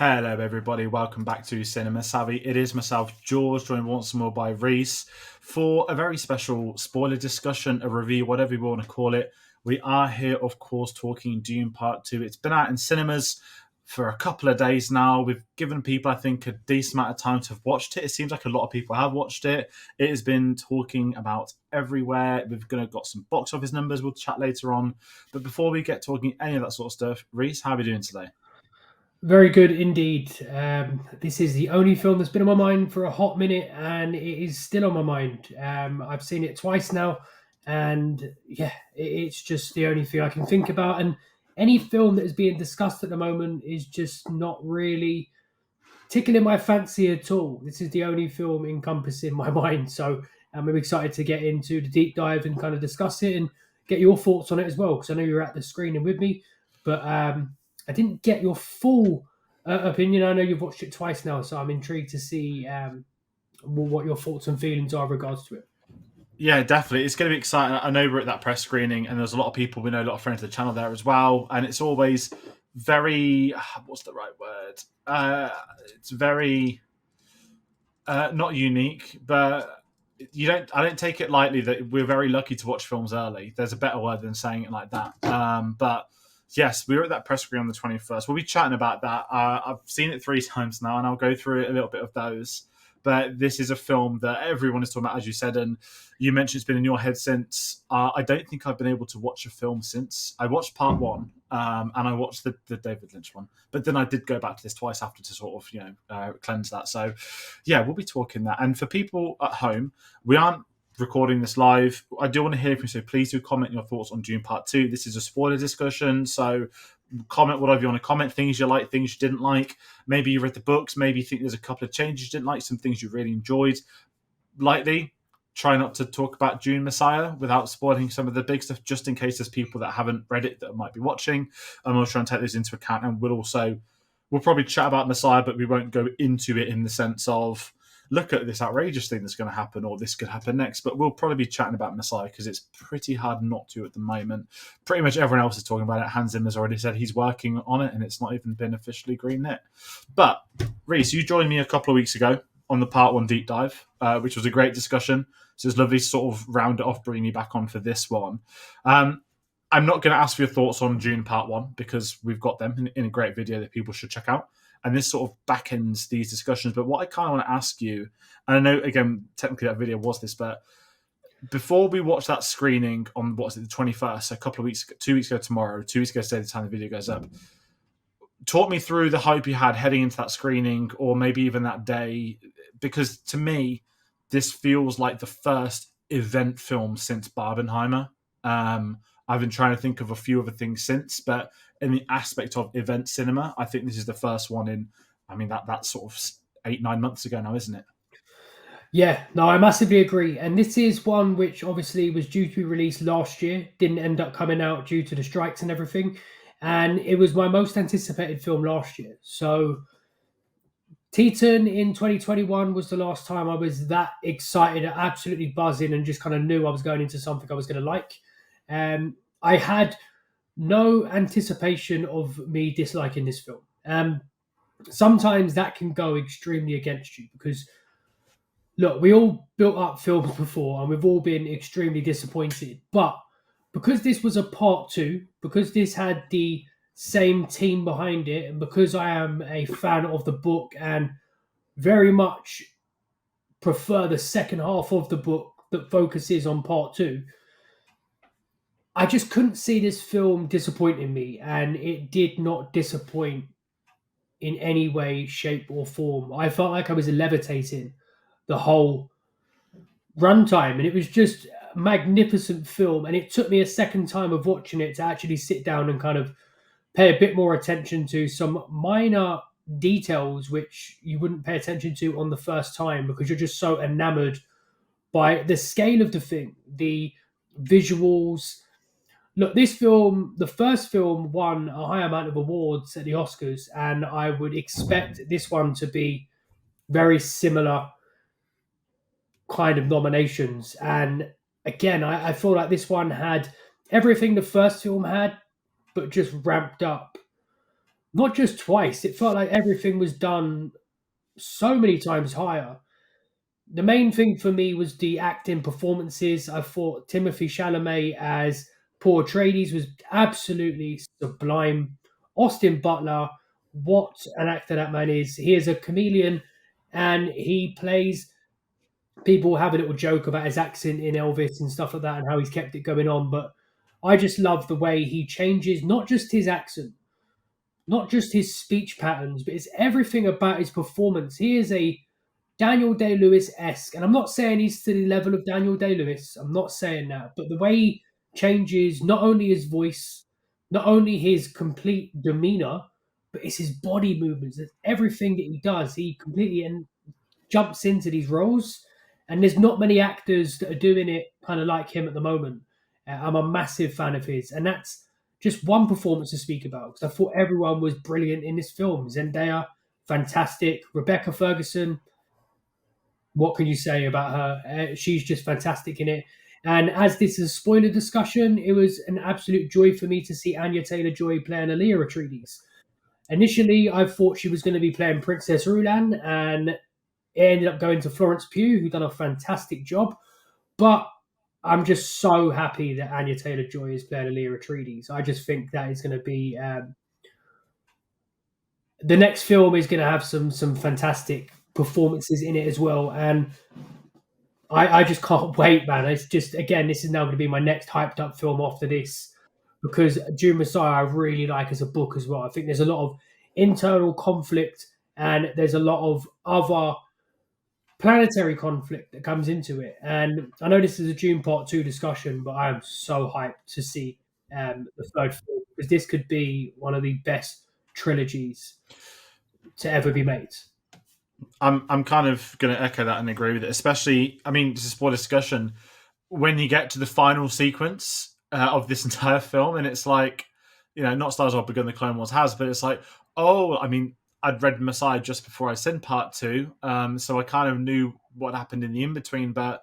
Hello, everybody. Welcome back to Cinema Savvy. It is myself, George, joined once more by Reece for a very special spoiler discussion, a review, whatever you want to call it. We are here, of course, talking Dune Part 2. It's been out in cinemas for a couple of days now. We've given people, I think, a decent amount of time to have watched it. It seems like a lot of people have watched it. It has been talking about everywhere. We've got some box office numbers we'll chat later on. But before we get talking any of that sort of stuff, Reece, how are we doing today? Very good indeed. This is the only film that's been on my mind for a hot minute, and it is still on my mind. I've seen it twice now, and yeah, it's just the only thing I can think about. And any film that is being discussed at the moment is just not really tickling my fancy at all. This is the only film encompassing my mind, so I'm excited to get into the deep dive and kind of discuss it and get your thoughts on it as well. Because I know you're at the screening with me, but I didn't get your full opinion. I know you've watched it twice now, so I'm intrigued to see what your thoughts and feelings are regards to it. Yeah, definitely. It's going to be exciting. I know we're at that press screening, and there's a lot of people we know, a lot of friends of the channel there as well. And it's always very, what's the right word? It's very not unique, but you don't. I don't take it lightly that we're very lucky to watch films early. There's a better word than saying it like that. But yes, we were at that press screening on the 21st. We'll be chatting about that. I've seen it 3 times now, and I'll go through a little bit of those. But this is a film that everyone is talking about, as you said, and you mentioned it's been in your head since. I don't think I've been able to watch a film since. I watched part one, and I watched the David Lynch one, but then I did go back to this twice after to sort of cleanse that. So, yeah, we'll be talking that. And for people at home, we aren't recording this live. I do want to hear from you, so please do comment your thoughts on Dune Part 2. This is a spoiler discussion, so comment whatever you want to comment, things you like, things you didn't like. Maybe you read the books, maybe you think there's a couple of changes you didn't like, some things you really enjoyed. Lightly, try not to talk about Dune Messiah without spoiling some of the big stuff, just in case there's people that haven't read it that might be watching. And we'll try and take those into account, and we'll probably chat about Messiah, but we won't go into it in the sense of look at this outrageous thing that's going to happen or this could happen next. But we'll probably be chatting about Messiah because it's pretty hard not to at the moment. Pretty much everyone else is talking about it. Hans Zimmer's already said he's working on it and it's not even been officially greenlit. But Reece, you joined me a couple of weeks ago on the part one deep dive, which was a great discussion. So it's lovely to sort of round it off, bringing you back on for this one. I'm not going to ask for your thoughts on Dune Part 1 because we've got them in a great video that people should check out. And this sort of backends these discussions. But what I kind of want to ask you, and I know, again, technically that video was this, but before we watch that screening on, what was it, the 21st, so a couple of weeks ago, 2 weeks ago tomorrow, 2 weeks ago today, the time the video goes up, talk me through the hype you had heading into that screening or maybe even that day, because to me, this feels like the first event film since Barbenheimer. I've been trying to think of a few other things since, but in the aspect of event cinema, I think this is the first one in, I mean, that's sort of 8-9 months ago now, isn't it? Yeah, no, I massively agree. And this is one which obviously was due to be released last year, didn't end up coming out due to the strikes and everything. And it was my most anticipated film last year. So Teton in 2021 was the last time I was that excited, absolutely buzzing, and just kind of knew I was going into something I was going to like. I had no anticipation of me disliking this film. Sometimes that can go extremely against you because, look, we all built up films before and we've all been extremely disappointed. But because this was a part two, because this had the same team behind it, and because I am a fan of the book and very much prefer the second half of the book that focuses on part two, I just couldn't see this film disappointing me, and it did not disappoint in any way, shape, or form. I felt like I was levitating the whole runtime, and it was just a magnificent film. And it took me a second time of watching it to actually sit down and kind of pay a bit more attention to some minor details which you wouldn't pay attention to on the first time because you're just so enamored by the scale of the thing, the visuals. Look, this film, the first film, won a high amount of awards at the Oscars, and I would expect this one to be very similar kind of nominations. And again, I feel like this one had everything the first film had, but just ramped up not just twice. It felt like everything was done so many times higher. The main thing for me was the acting performances. I thought Timothée Chalamet as Paul Atreides was absolutely sublime. Austin Butler, what an actor that man is. He is a chameleon, and he plays. People have a little joke about his accent in Elvis and stuff like that, and how he's kept it going on. But I just love the way he changes not just his accent, not just his speech patterns, but it's everything about his performance. He is a Daniel Day Lewis esque, and I'm not saying he's to the level of Daniel Day Lewis. I'm not saying that, but the way he changes not only his voice, not only his complete demeanor, but it's his body movements. It's everything that he does. He completely jumps into these roles, and there's not many actors that are doing it kind of like him at the moment. I'm a massive fan of his, and that's just one performance to speak about because I thought everyone was brilliant in this film. Zendaya, fantastic. Rebecca Ferguson, what can you say about her? She's just fantastic in it. And as this is a spoiler discussion, it was an absolute joy for me to see Anya Taylor Joy playing Aaliyah Atreides. Initially, I thought she was going to be playing Princess Rulan, and it ended up going to Florence Pugh, who done a fantastic job. But I'm just so happy that Anya Taylor Joy is playing Aaliyah Atreides. I just think that is going to be the next film is going to have some fantastic performances in it as well, and I just can't wait, man. It's just again, this is now going to be my next hyped up film after this because Dune Messiah I really like as a book as well. I think there's a lot of internal conflict and there's a lot of other planetary conflict that comes into it. And I know this is a Dune Part Two discussion, but I am so hyped to see the third film because this could be one of the best trilogies to ever be made. I'm kind of going to echo that and agree with it. Especially, I mean, this is for discussion when you get to the final sequence of this entire film, and it's like, you know, not Star Wars begun the Clone Wars has, but it's like, oh, I mean, I'd read Messiah just before I seen Part Two, so I kind of knew what happened in the in between, but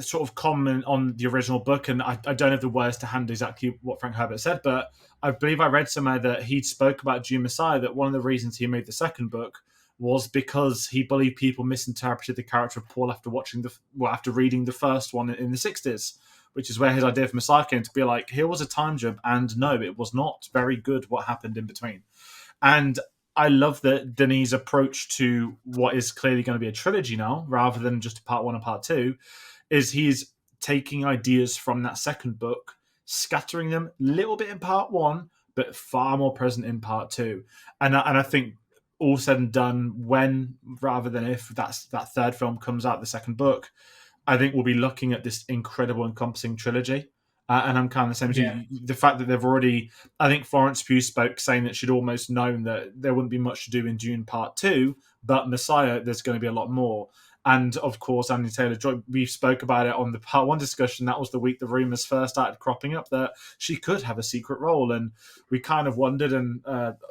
sort of comment on the original book, and I don't have the words to hand exactly what Frank Herbert said, but I believe I read somewhere that he spoke about Dune Messiah, that one of the reasons he made the second book was because he believed people misinterpreted the character of Paul after after reading the first one in the 60s, which is where his idea for Messiah came to be like, here was a time jump, and no, it was not very good what happened in between. And I love that Denis' approach to what is clearly going to be a trilogy now, rather than just a part one and part two, is he's taking ideas from that second book, scattering them a little bit in part one, but far more present in part two. And I think all said and done, when rather than if that third film comes out, the second book, I think we'll be looking at this incredible encompassing trilogy. And I'm kind of the same as Yeah, you. The fact that they've already, I think Florence Pugh spoke saying that she'd almost known that there wouldn't be much to do in Dune Part 2, but Messiah, there's going to be a lot more. And of course, Anya Taylor-Joy, we spoke about it on the Part 1 discussion. That was the week the rumours first started cropping up that she could have a secret role. And we kind of wondered, and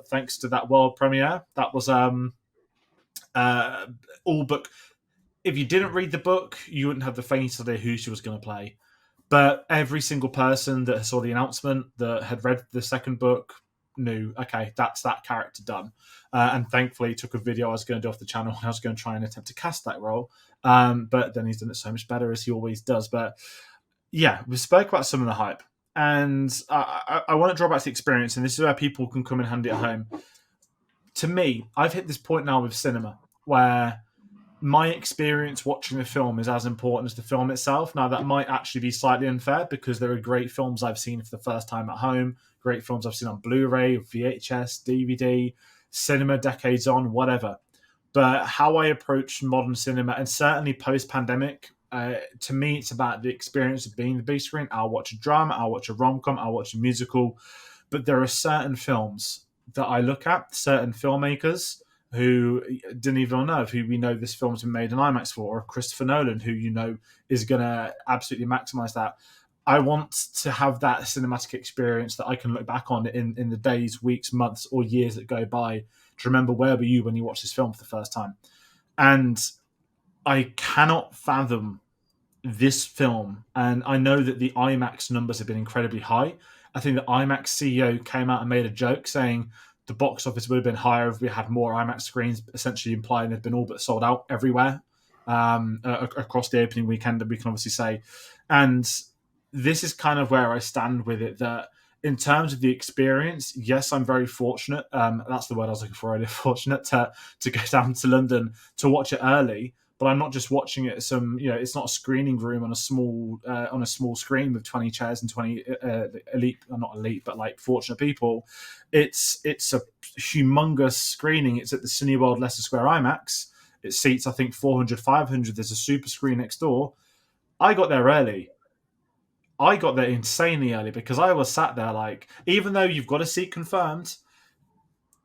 thanks to that world premiere, that was all but if you didn't read the book, you wouldn't have the faintest idea who she was going to play. But every single person that saw the announcement that had read the second book knew, okay, that's that character done. And thankfully, took a video I was going to do off the channel and I was going to try and attempt to cast that role. But then he's done it so much better as he always does. But yeah, we spoke about some of the hype. And I want to draw back to the experience, and this is where people can come and hand it at home. To me, I've hit this point now with cinema where my experience watching the film is as important as the film itself. Now, that might actually be slightly unfair because there are great films I've seen for the first time at home, great films I've seen on Blu-ray, VHS, DVD, cinema decades on, whatever. But how I approach modern cinema, and certainly post-pandemic, to me, it's about the experience of being in the big screen. I'll watch a drama, I'll watch a rom-com, I'll watch a musical. But there are certain films that I look at, certain filmmakers who Denis Villeneuve, who we know this film's been made in IMAX for, or Christopher Nolan, who you know is going to absolutely maximize that. I want to have that cinematic experience that I can look back on in the days, weeks, months, or years that go by to remember where were you when you watched this film for the first time. And I cannot fathom this film, and I know that the IMAX numbers have been incredibly high. I think the IMAX CEO came out and made a joke saying the box office would have been higher if we had more IMAX screens, essentially implying they've been all but sold out everywhere across the opening weekend, that we can obviously say. And this is kind of where I stand with it, that in terms of the experience, yes, I'm very fortunate. That's the word I was looking for. Really fortunate to go down to London to watch it early. But I'm not just watching it. It's not a screening room on a small screen with 20 chairs and 20 elite, or not elite, but like fortunate people. It's a humongous screening. It's at the Cineworld Leicester Square IMAX. It seats, I think, 400, 500. There's a super screen next door. I got there early. I got there insanely early because I was sat there like, even though you've got a seat confirmed,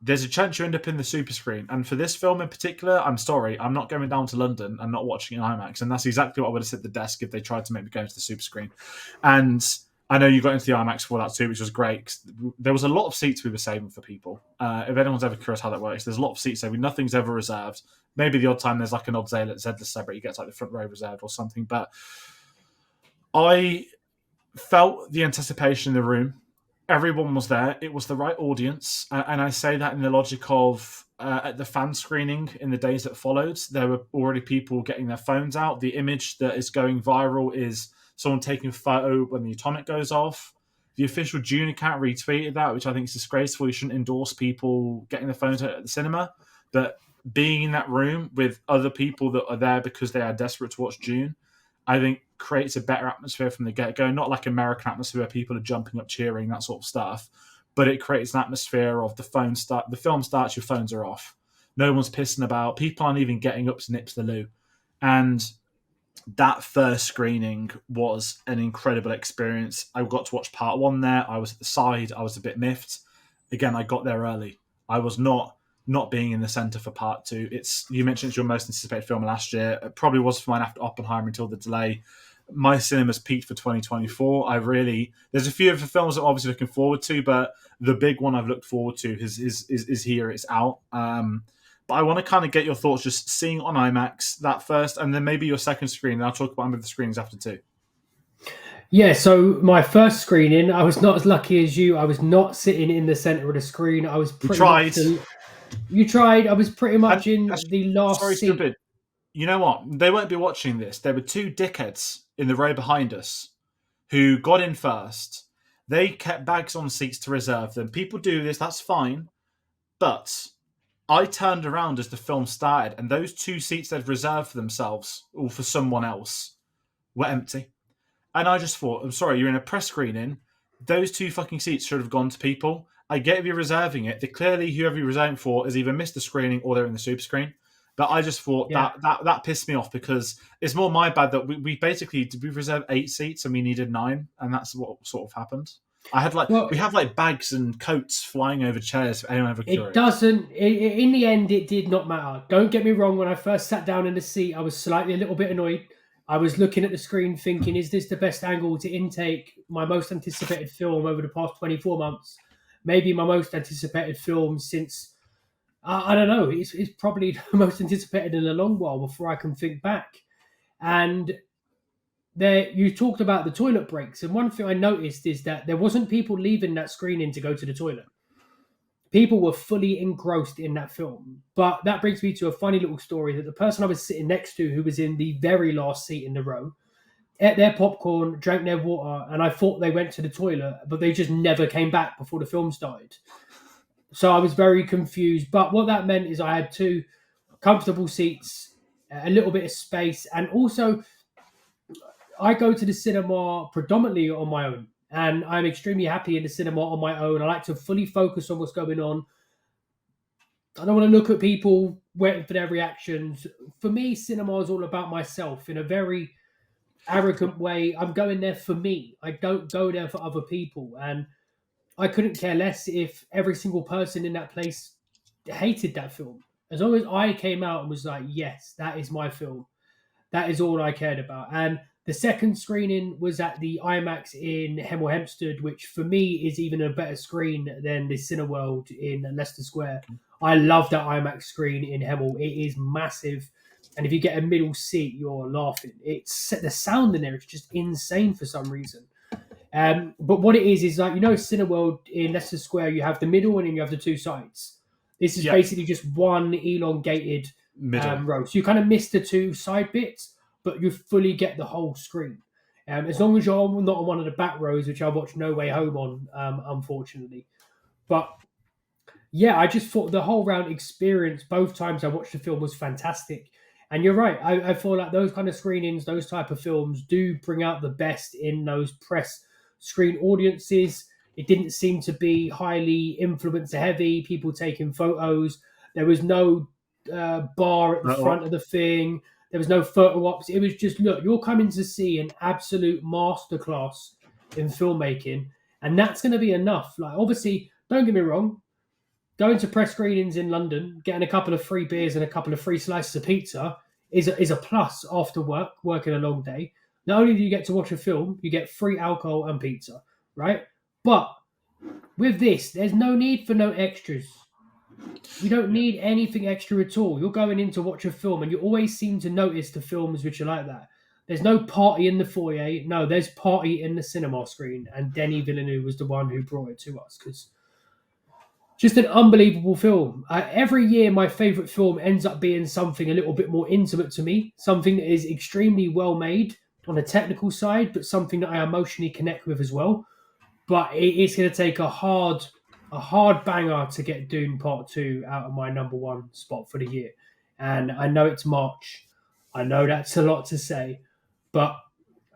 there's a chance you end up in the super screen. And for this film in particular, I'm sorry, I'm not going down to London and not watching it in IMAX. And that's exactly what I would have said at the desk if they tried to make me go into the super screen. And I know you got into the IMAX for that too, which was great. There was a lot of seats we were saving for people. If anyone's ever curious how that works, there's a lot of seats saving. Nothing's ever reserved. Maybe the odd time there's like an odd Z-list celebrity gets like the front row reserved or something. But I felt the anticipation in the room. Everyone was there. It was the right audience. And I say that in the logic of at the fan screening in the days that followed, there were already people getting their phones out. The image that is going viral is someone taking a photo when the atomic goes off. The official Dune account retweeted that, which I think is disgraceful. You shouldn't endorse people getting their phones out at the cinema. But being in that room with other people that are there because they are desperate to watch Dune, I think creates a better atmosphere from the get-go. Not like American atmosphere where people are jumping up, cheering, that sort of stuff. But it creates an atmosphere of the film starts, your phones are off. No one's pissing about. People aren't even getting up to nips the loo. And that first screening was an incredible experience. I got to watch part one there. I was at the side. I was a bit miffed. Again, I got there early. I was not being in the centre for part two. You mentioned it's your most anticipated film last year. It probably was for mine after Oppenheimer until the delay. My cinemas peaked for 2024. There's a few of the films I'm obviously looking forward to, but the big one I've looked forward to is here. It's out. But I want to kind of get your thoughts, just seeing on IMAX that first, and then maybe your second screen, and I'll talk about the screenings after too. Yeah, so my first screening, I was not as lucky as you. I was not sitting in the centre of the screen. I was pretty much You tried. I was pretty much in the last seat. Stupid. You know what? They won't be watching this. There were two dickheads in the row behind us who got in first. They kept bags on seats to reserve them. People do this, that's fine. But I turned around as the film started, and those two seats they'd reserved for themselves or for someone else were empty. And I just thought, I'm sorry, you're in a press screening. Those two fucking seats should have gone to people. I get if you're reserving it. Clearly, whoever you're reserving for has either missed the screening or they're in the super screen. But I just thought that pissed me off because it's more my bad that we basically did we reserve 8 seats and we needed 9, and that's what sort of happened. I had we have bags and coats flying over chairs for anyone ever curious. It doesn't. In the end, it did not matter. Don't get me wrong. When I first sat down in the seat, I was slightly a little bit annoyed. I was looking at the screen thinking, is this the best angle to intake my most anticipated film over the past 24 months? Maybe my most anticipated film since, I don't know, it's probably the most anticipated in a long while before I can think back. And you talked about the toilet breaks. And one thing I noticed is that there wasn't people leaving that screening to go to the toilet. People were fully engrossed in that film. But that brings me to a funny little story that the person I was sitting next to, who was in the very last seat in the row, ate their popcorn, drank their water, and I thought they went to the toilet, but they just never came back before the film started. So I was very confused. But what that meant is I had 2 comfortable seats, a little bit of space, and also I go to the cinema predominantly on my own. And I'm extremely happy in the cinema on my own. I like to fully focus on what's going on. I don't want to look at people waiting for their reactions. For me, cinema is all about myself in a very arrogant way. I'm going there for me. I don't go there for other people. And I couldn't care less if every single person in that place hated that film. As long as I came out and was like, yes, that is my film. That is all I cared about. And the second screening was at the IMAX in Hemel Hempstead, which for me is even a better screen than the Cineworld in Leicester Square. I love that IMAX screen in Hemel. It is massive. And if you get a middle seat, you're laughing. The sound in there is just insane for some reason. But what it is like, Cineworld in Leicester Square, you have the middle and then you have the two sides. This is Yep, basically just one elongated middle. row. So you kind of miss the two side bits, but you fully get the whole screen. As long as you're not on one of the back rows, which I watched No Way Home on, unfortunately. But yeah, I just thought the whole round experience, both times I watched the film, was fantastic. And you're right. I feel like those kind of screenings, those type of films, do bring out the best in those press screen audiences. It didn't seem to be highly influencer heavy. People taking photos. There was no bar at the front of the thing. There was no photo ops. It was just, look, you're coming to see an absolute masterclass in filmmaking, and that's going to be enough. Like, obviously, don't get me wrong, going to press screenings in London, getting a couple of free beers and a couple of free slices of pizza is a plus after work, working a long day. Not only do you get to watch a film, you get free alcohol and pizza, right? But with this, there's no need for no extras. You don't Yeah. need anything extra at all. You're going in to watch a film, and you always seem to notice the films which are like that. There's no party in the foyer. No, there's party in the cinema screen, and Denis Villeneuve was the one who brought it to us because just an unbelievable film. Every year, my favorite film ends up being something a little bit more intimate to me, something that is extremely well made on a technical side, but something that I emotionally connect with as well. But it's going to take a hard banger to get Dune Part Two out of my number one spot for the year. And I know it's March. I know that's a lot to say, but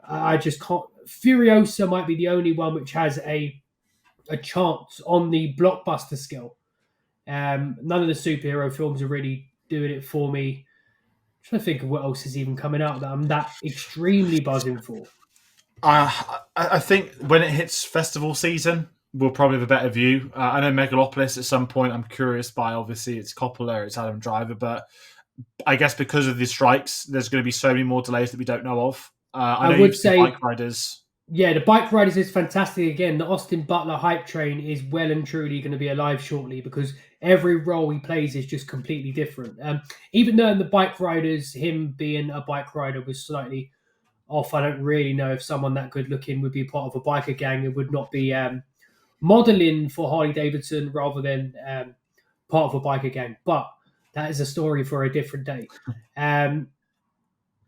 I just can't. Furiosa might be the only one which has a chance on the blockbuster scale. None of the superhero films are really doing it for me. I'm trying to think of what else is even coming out that I'm that extremely buzzing for. I think when it hits festival season, we'll probably have a better view. I know Megalopolis at some point. I'm curious by, obviously it's Coppola, it's Adam Driver, but I guess because of the strikes, there's going to be so many more delays that we don't know of. I I know would you've seen Bike say, Riders. yeah, the Bike Riders is fantastic again. The Austin Butler hype train is well and truly going to be alive shortly because every role he plays is just completely different. Even though in the Bike Riders, him being a bike rider was slightly off, I don't really know if someone that good looking would be part of a biker gang and would not be modeling for Harley Davidson rather than part of a biker gang. But that is a story for a different day. Um,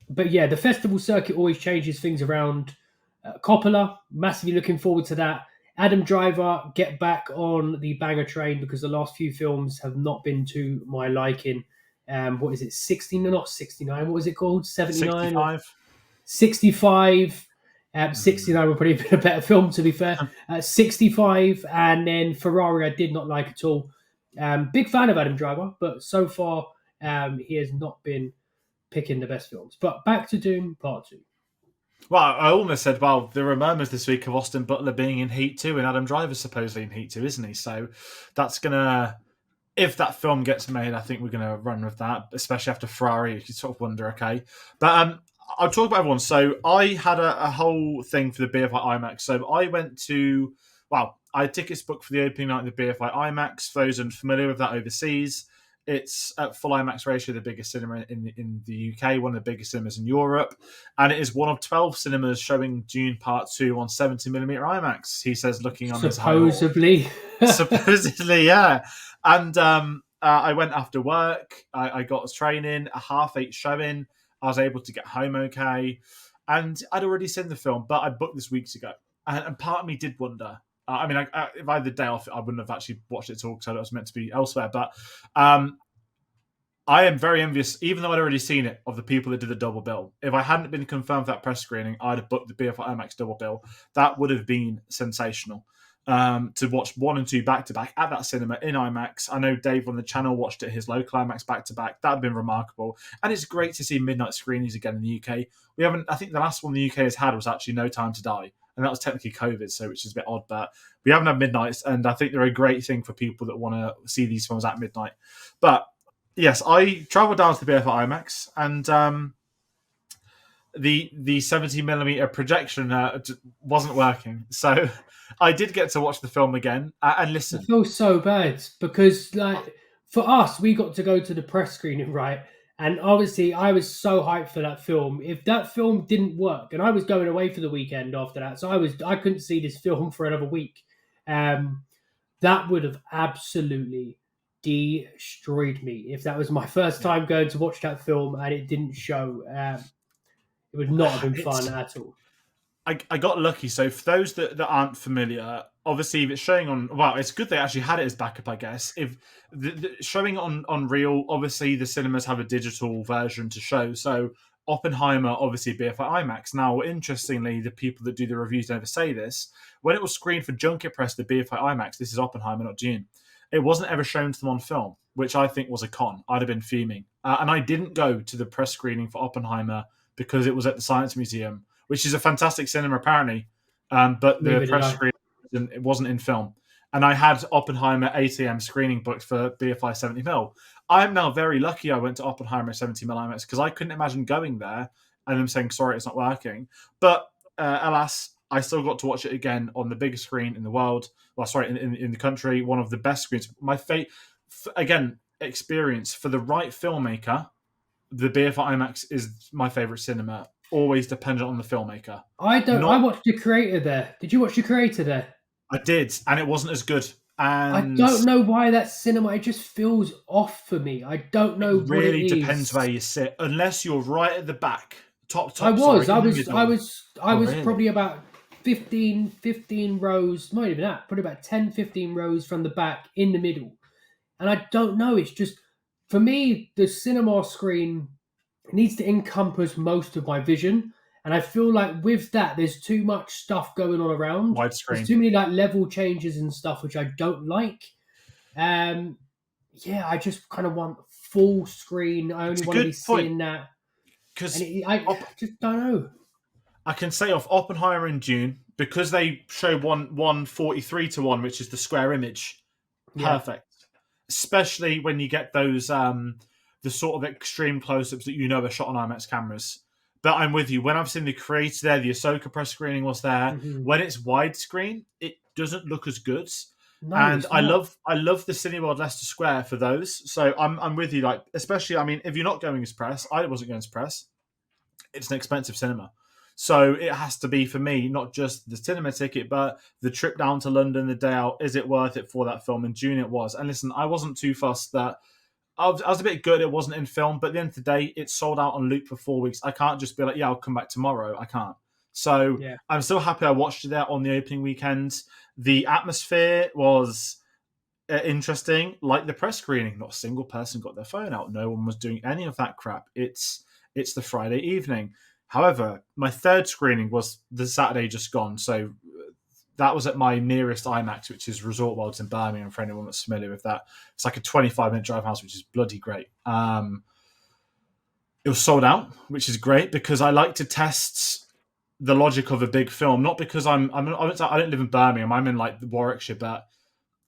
but yeah, the festival circuit always changes things around. Coppola, massively looking forward to that. Adam Driver, get back on the banger train because the last few films have not been to my liking. What is it? 16, not 69. What was it called? 79 or 65. 65. Mm. 69 would probably be a better film, to be fair. 65, and then Ferrari, I did not like at all. Big fan of Adam Driver, but so far he has not been picking the best films. But back to Dune Part 2. Well, I almost said, well, there are murmurs this week of Austin Butler being in Heat 2 and Adam Driver's supposedly in Heat 2, isn't he? So that's going to, if that film gets made, I think we're going to run with that, especially after Ferrari. You sort of wonder, okay. But I'll talk about everyone. So I had a whole thing for the BFI IMAX. So I went to, well, I had tickets booked for the opening night of the BFI IMAX. For those unfamiliar with that overseas, it's at full IMAX ratio, the biggest cinema in the UK, one of the biggest cinemas in Europe. And it is one of 12 cinemas showing Dune Part 2 on 70mm IMAX, he says, looking on his high horse. Supposedly. Supposedly, yeah. And I went after work. I got a training, a 8:30 showing. I was able to get home okay. And I'd already seen the film, but I booked this weeks ago. And part of me did wonder. I mean, if I had the day off, I wouldn't have actually watched it at all because I was meant to be elsewhere. But I am very envious, even though I'd already seen it, of the people that did the double bill. If I hadn't been confirmed for that press screening, I'd have booked the BFI IMAX double bill. That would have been sensational. To watch 1 and 2 back to back at that cinema in IMAX. I know Dave on the channel watched it his local IMAX back to back. That would have been remarkable. And it's great to see midnight screenings again in the UK. We haven't, I think the last one the UK has had was actually No Time to Die. And that was technically COVID, so which is a bit odd, but we haven't had midnights, and I think they're a great thing for people that want to see these films at midnight. But yes, I travelled down to the BFI IMAX, and the 70mm projection wasn't working. So I did get to watch the film again and I listen. feel so bad because, like, for us, we got to go to the press screening, right? And obviously, I was so hyped for that film. If that film didn't work, and I was going away for the weekend after that, so I couldn't see this film for another week. Um, that would have absolutely destroyed me if that was my first Yeah. time going to watch that film and it didn't show. It would not have been fun It's at all. I got lucky. So for those that aren't familiar, obviously if it's showing on, well, it's good they actually had it as backup, I guess. If showing on Real, obviously the cinemas have a digital version to show. So Oppenheimer, obviously BFI IMAX. Now, interestingly, the people that do the reviews never say this. When it was screened for junket press, the BFI IMAX, this is Oppenheimer, not Dune. It wasn't ever shown to them on film, which I think was a con. I'd have been fuming. And I didn't go to the press screening for Oppenheimer because it was at the Science Museum, which is a fantastic cinema apparently, but the Neither did press I. screen it wasn't in film. And I had Oppenheimer 8 a.m. screening booked for BFI 70mm. I'm now very lucky I went to Oppenheimer 70mm IMAX because I couldn't imagine going there and them saying, sorry, it's not working. But alas, I still got to watch it again on the biggest screen in the world. Well, sorry, in the country, one of the best screens. My again, experience for the right filmmaker, the BFI IMAX is my favorite cinema, always dependent on the filmmaker. I don't. I Not watched the creator there. Did you watch the creator there? I did, and it wasn't as good. I And don't know why that cinema. It just feels off for me. I don't it know what it really depends is. where you sit, unless you're right at the back, I sorry, was, I in the was, I middle. was, I Oh, was really? probably about 15 rows, not even that, probably about 10, 15 rows from the back in the middle. And I don't know, it's just, for me, the cinema screen needs to encompass most of my vision. And I feel like with that, there's too much stuff going on around. There's Widescreen. too many like level changes and stuff, which I don't like. Um, yeah, I just kind of want full screen. I only It's a want to be good point seeing that. And because I just don't know. I can say off Oppenheimer in June because they show 143 to 1, which is the square image. Yeah. Perfect. Especially when you get those the sort of extreme close-ups that you know are shot on IMAX cameras. But I'm with you. When I've seen the creator there, the Ahsoka press screening was there. Mhm. When it's widescreen, it doesn't look as good. No, And it's not. I love the Cineworld Leicester Square for those. So I'm with you. Like especially, I mean, if you're not going as press, I wasn't going as press. It's an expensive cinema. So it has to be for me, not just the cinema ticket, but the trip down to London, the day out. Is it worth it for that film? In June, it was. And listen, I wasn't too fussed that I was a bit good. It wasn't in film, but at the end of the day, it sold out on loop for 4 weeks. I can't just be like, yeah, I'll come back tomorrow. I can't. So Yeah. I'm still happy I watched it there on the opening weekend. The atmosphere was interesting, like the press screening. Not a single person got their phone out. No one was doing any of that crap. It's the Friday evening. However, my third screening was the Saturday just gone. So that was at my nearest IMAX, which is Resort Worlds in Birmingham. For anyone that's familiar with that, it's like a 25-minute drive house, which is bloody great. It was sold out, which is great because I like to test the logic of a big film. Not because I don't live in Birmingham. I'm in like Warwickshire, but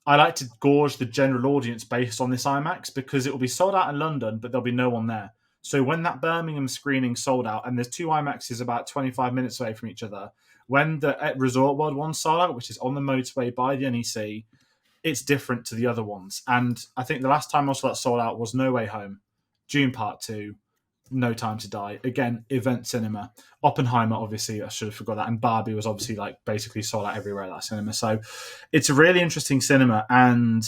I like to gauge the general audience based on this IMAX because it will be sold out in London, but there'll be no one there. So when that Birmingham screening sold out, and there's two IMAXs about 25 minutes away from each other, when the Resort World one sold out, which is on the motorway by the NEC, it's different to the other ones. And I think the last time I saw that sold out was No Way Home, June Part 2, No Time to Die. Again, event cinema. Oppenheimer, obviously, I should have forgot that. And Barbie was obviously like basically sold out everywhere at that cinema. So it's a really interesting cinema. And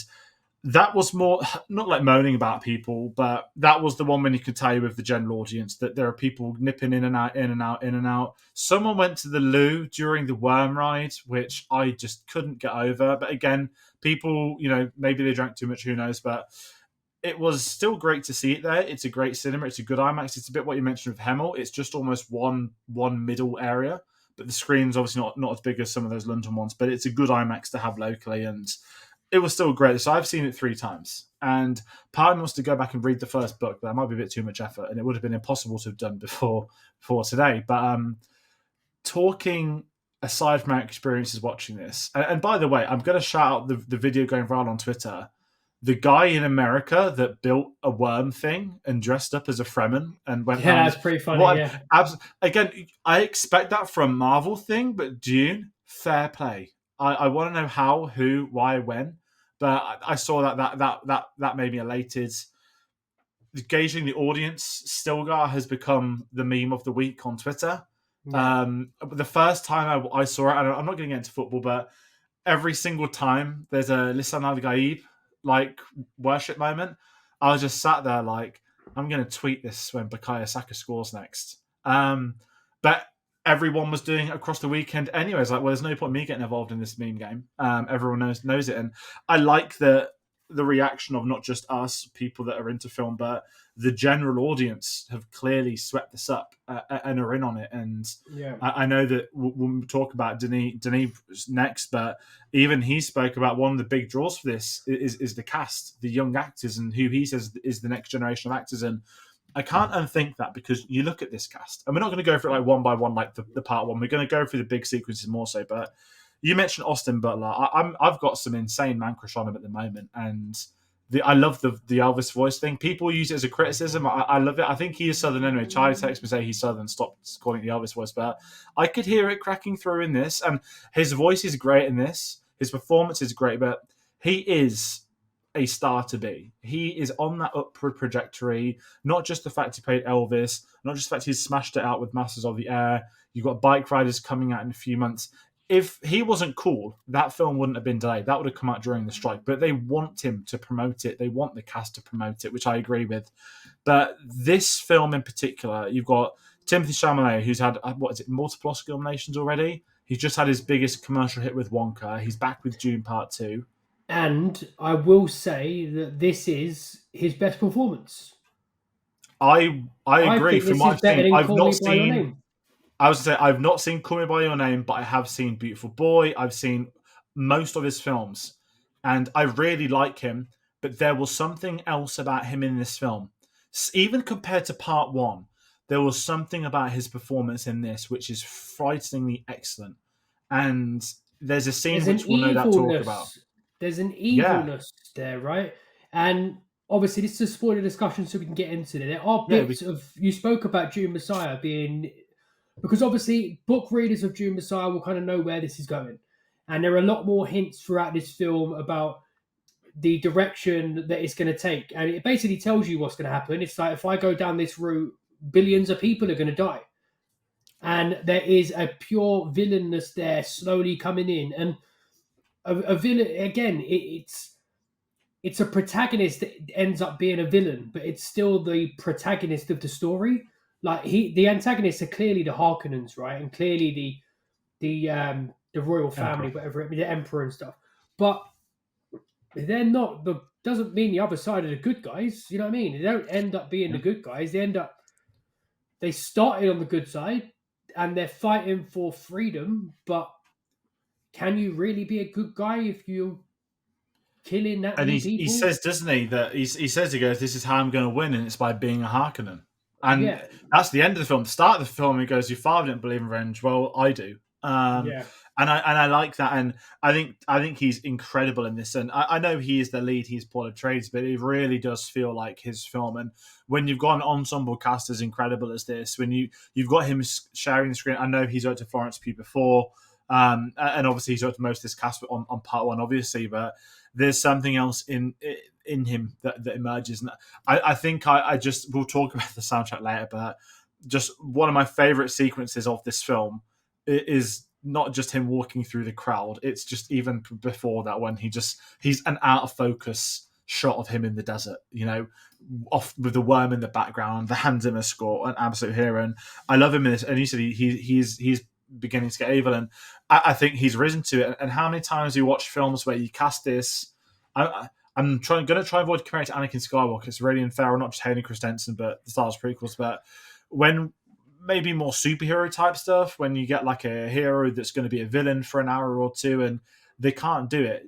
that was more, not like moaning about people, but that was the one when you could tell you with the general audience that there are people nipping in and out, in and out, in and out. Someone went to the loo during the worm ride, which I just couldn't get over. But again, people, maybe they drank too much, who knows, but it was still great to see it there. It's a great cinema. It's a good IMAX. It's a bit what you mentioned with Hemel. It's just almost one middle area, but the screen's obviously not as big as some of those London ones. But it's a good IMAX to have locally, and it was still great. So I've seen it 3 times, and part of me wants to go back and read the first book, but that might be a bit too much effort, and it would have been impossible to have done before today. But talking aside from our experiences watching this, and by the way, I'm going to shout out the video going viral on Twitter. The guy in America that built a worm thing and dressed up as a Fremen and went Yeah, around that's this. pretty funny. What? Yeah. Again, I expect that from Marvel thing, but Dune, fair play. I want to know how, who, why, when. But I saw that made me elated. gauging the audience, Stilgar has become the meme of the week on Twitter. Yeah. The first time I saw it, and I'm not going to get into football, but every single time there's a Lisan Al Gaib like worship moment, I was just sat there like, I'm going to tweet this when Bukayo Saka scores next. But everyone was doing it across the weekend anyways. Like, well, there's no point me getting involved in this meme game. Everyone knows it, and I like the reaction of not just us, people that are into film, but the general audience have clearly swept this up and are in on it. And Yeah. I know that we'll talk about Denis next, but even he spoke about one of the big draws for this is the cast, the young actors, and who he says is the next generation of actors. And I can't unthink that, because you look at this cast, and we're not going to go through it like one by one, like the part one. We're going to go through the big sequences more so, but you mentioned Austin Butler. I've got some insane man crush on him at the moment, and I love the Elvis voice thing. People use it as a criticism. I love it. I think he is Southern anyway. Charlie texts me say he's Southern. Stop calling it the Elvis voice, but I could hear it cracking through in this, and his voice is great in this. His performance is great, but he is a star to be. He is on that upward trajectory. Not just the fact he played Elvis, not just the fact he's smashed it out with Masters of the Air. You've got Bike Riders coming out in a few months. If he wasn't cool, that film wouldn't have been delayed. That would have come out during the strike. But they want him to promote it. They want the cast to promote it, which I agree with. But this film in particular, you've got Timothée Chalamet, who's had, multiple Oscar nominations already. He's just had his biggest commercial hit with Wonka. He's back with Dune Part 2. And I will say that this is his best performance. I agree. Think From what I've seen, I've not seen. Name. I was to say I've not seen Call Me by Your Name, but I have seen Beautiful Boy. I've seen most of his films, and I really like him. But there was something else about him in this film, even compared to Part 1. There was something about his performance in this which is frighteningly excellent. And there's a scene which we'll no doubt talk about. There's an evilness there, right? And obviously, this is a spoiler discussion, so we can get into it. There are bits of, you spoke about Dune Messiah being, because obviously book readers of Dune Messiah will kind of know where this is going. And there are a lot more hints throughout this film about the direction that it's going to take. And it basically tells you what's going to happen. It's like, if I go down this route, billions of people are going to die. And there is a pure villainness there slowly coming in. And a villain, again, it's a protagonist that ends up being a villain, but it's still the protagonist of the story. Like, the antagonists are clearly the Harkonnens, right? And clearly the royal family, Emperor. whatever, the emperor and stuff. But they're not doesn't mean the other side are the good guys. You know what I mean? They don't end up being the good guys. They started on the good side and they're fighting for freedom. But can you really be a good guy if you're killing that many people? He says, doesn't he, that he says, he goes, this is how I'm going to win, and it's by being a Harkonnen. And that's the end of the film. The start of the film, he goes, your father didn't believe in revenge. Well, I do. And I like that, and I think he's incredible in this. And I know he is the lead, he's Paul Atreides, but it really does feel like his film. And when you've got an ensemble cast as incredible as this, when you've got him sharing the screen, I know he's worked to Florence Pugh before, and obviously he's worked to most of this cast on Part 1, obviously, but there's something else in him that emerges. And I think I just, we'll talk about the soundtrack later, but just one of my favorite sequences of this film is not just him walking through the crowd. It's just even before that, when he's an out of focus shot of him in the desert, off with the worm in the background, the Hans Zimmer score, an absolute hero. And I love him in this. And you said he's beginning to get evil, and I think he's risen to it. And how many times you watch films where you cast this? I'm going to try and avoid comparing it to Anakin Skywalker. It's really unfair. I'm not just hating Christensen, but the Star Wars prequels. But when maybe more superhero type stuff, when you get like a hero that's going to be a villain for an hour or two, and they can't do it,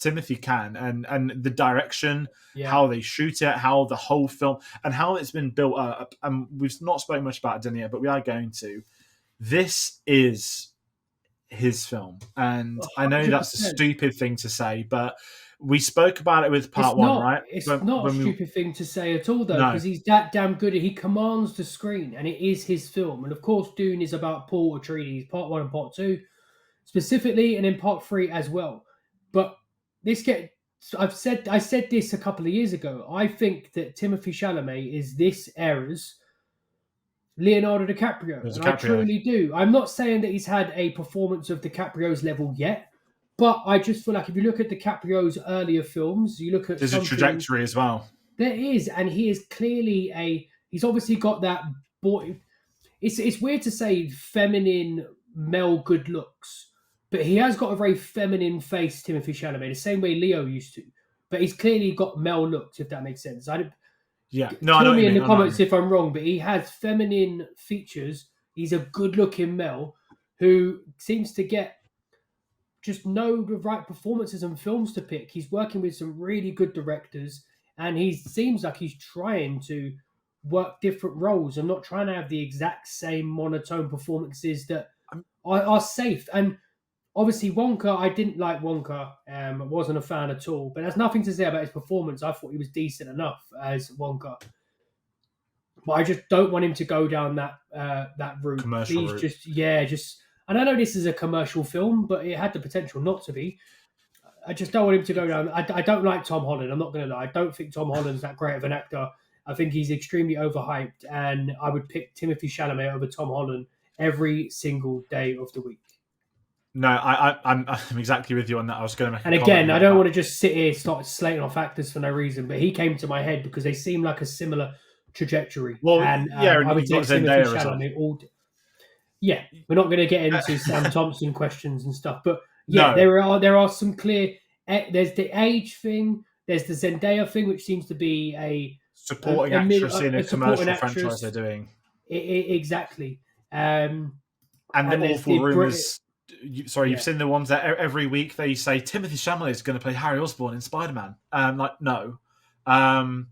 Timothee can. And the direction, how they shoot it, how the whole film, and how it's been built up. And we've not spoken much about it yet, but we are going to. This is his film, and 100%. I know that's a stupid thing to say, but we spoke about it with Part 1, right? It's not a stupid thing to say at all, though, because he's that damn good. He commands the screen, and it is his film. And of course, Dune is about Paul Atreides, Part 1 and Part 2, specifically, and in Part 3 as well. But I said this a couple of years ago. I think that Timothée Chalamet is this era's Leonardo DiCaprio, There's and I DiCaprio. truly do. I'm not saying that he's had a performance of DiCaprio's level yet, but I just feel like if you look at DiCaprio's earlier films, you look at There's a something trajectory as well. there is, and he is clearly a. He's obviously got that boy. It's weird to say feminine male good looks, but he has got a very feminine face, Timothée Chalamet, the same way Leo used to. But he's clearly got male looks, if that makes sense. I don't, Yeah. No, I know kill what me you in mean. the I know what you comments mean. if I'm wrong, but he has feminine features. He's a good-looking male who seems to get just know the right performances and films to pick. He's working with some really good directors, and he seems like he's trying to work different roles and not trying to have the exact same monotone performances that I'm- are safe. And obviously, Wonka, I didn't like Wonka. Wasn't a fan at all. But there's nothing to say about his performance. I thought he was decent enough as Wonka. But I just don't want him to go down that route. Commercial Please, route. just. And I know this is a commercial film, but it had the potential not to be. I just don't want him to go down. I don't like Tom Holland. I'm not going to lie. I don't think Tom Holland's that great of an actor. I think he's extremely overhyped, and I would pick Timothée Chalamet over Tom Holland every single day of the week. No, I'm exactly with you on that. I was going to make And a comment again, I about don't that. want to just sit here start slating off actors for no reason, but he came to my head because they seem like a similar trajectory, Well, and yeah, and I would you've got take Timothée Zendaya as well. Chalamet all. Yeah, we're not going to get into Sam Thompson questions and stuff, but yeah, No, there are some clear. There's the age thing. There's the Zendaya thing, which seems to be supporting actress in a a supporting commercial franchise they're actress. doing, Exactly. Um, and the and there's awful the Brit. rumors. Sorry, you've Yeah, seen the ones that every week they say Timothée Chalamet is going to play Harry Osborn in Spider-Man. Like no, um,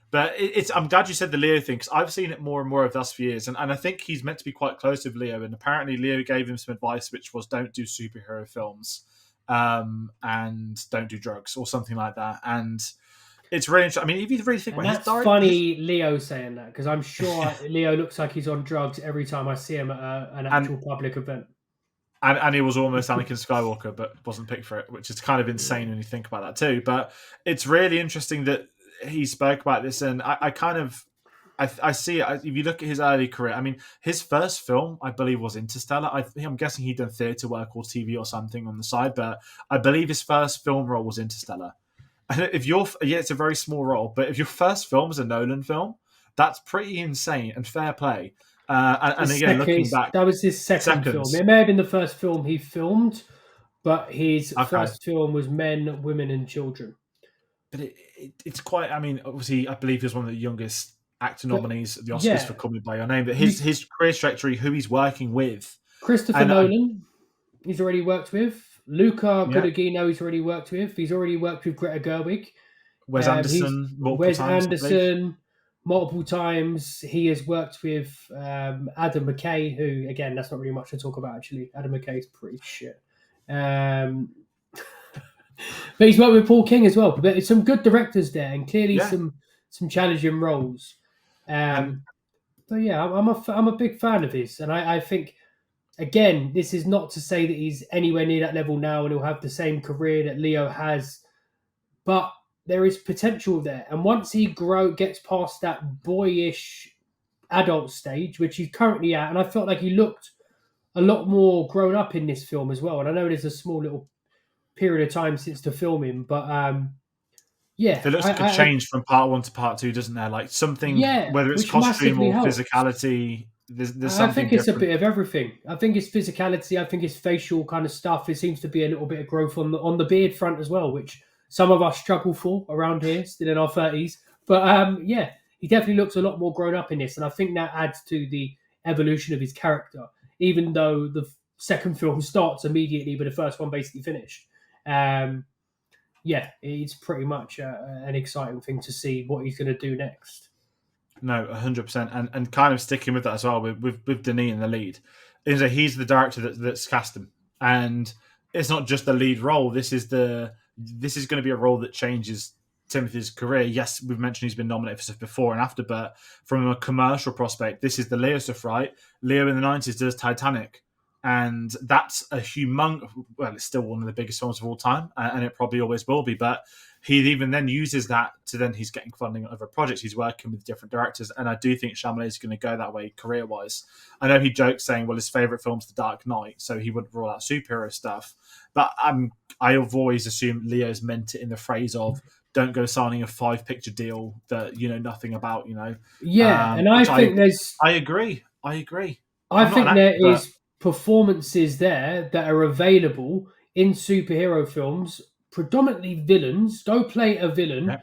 but it's. I'm glad you said the Leo thing because I've seen it more and more of this for years, and I think he's meant to be quite close with Leo. And apparently, Leo gave him some advice, which was don't do superhero films, and don't do drugs or something like that. And it's really interesting. I mean, if you really think and about his that's direct, his funny, Leo saying that because I'm sure Leo looks like he's on drugs every time I see him at an and actual public event. and he was almost Anakin Skywalker, but wasn't picked for it, which is kind of insane when you think about that too. But it's really interesting that he spoke about this, and I kind of I see it. If you look at his early career, I mean, his first film, I believe, was Interstellar. I'm guessing he'd done theatre work or TV or something on the side, but I believe his first film role was Interstellar. And if yeah, it's a very small role, but if your first film is a Nolan film, that's pretty insane and fair play. And again, looking back, That was his second film. seconds. It may have been the first film he filmed, but his Okay. first film was Men, Women, and Children. But it's quite. I mean, obviously, I believe he's one of the youngest actor But nominees at the Oscars for yeah, Call Me by Your Name. But you, his career trajectory, who he's working with, Christopher and Nolan, he's already worked with. Luca yeah, Guadagnino, he's already worked with. He's already worked with Greta Gerwig. Wes He's Anderson multiple Wes times, I believe. Anderson multiple times. He has worked with Adam McKay, who again, that's not really much to talk about. Actually, Adam McKay is pretty shit. Um, but he's worked with Paul King as well. But there's some good directors there, and clearly Yeah, some challenging roles. and So yeah, I'm a big fan of his, and I think again, this is not to say that he's anywhere near that level now, and he'll have the same career that Leo has, but there is potential there. And once he gets past that boyish adult stage, which he's currently at, and I felt like he looked a lot more grown up in this film as well. And I know there's a small little period of time since the filming, but yeah, there looks like a change from part one to part two, doesn't there? Like something, yeah, whether it's which costume massively or helps. physicality, there's I something think it's a different. bit of everything. I think it's physicality. I think it's facial kind of stuff. It seems to be a little bit of growth on the beard front as well, which some of us struggle for around here, still in our 30s. But yeah, he definitely looks a lot more grown up in this, and I think that adds to the evolution of his character. Even though the second film starts immediately, but the first one basically finished. Um, yeah, it's pretty much an exciting thing to see what he's going to do next. No, 100%, and kind of sticking with that as well with Denis in the lead, is that he's the director that's cast him, and it's not just the lead role. This is going to be a role that changes Timothy's career. Yes, we've mentioned he's been nominated for stuff before and after, but from a commercial prospect, this is the Leo stuff, right? Leo in the '90s does Titanic, and that's a humongous. Well, it's still one of the biggest films of all time, and it probably always will be, but he even then uses that to then he's getting funding on other projects. He's working with different directors, and I do think Chalamet is going to go that way career wise. I know he jokes saying, "Well, his favorite film's The Dark Knight," so he wouldn't rule out superhero stuff. But I've always assumed Leo's meant it in the phrase of don't go signing a 5 picture deal that you know nothing about. Yeah, and I Which think there's I agree. I agree. I I'm not think an there actor, but is performances there that are available in superhero films, predominantly villains. Go play a villain, yeah,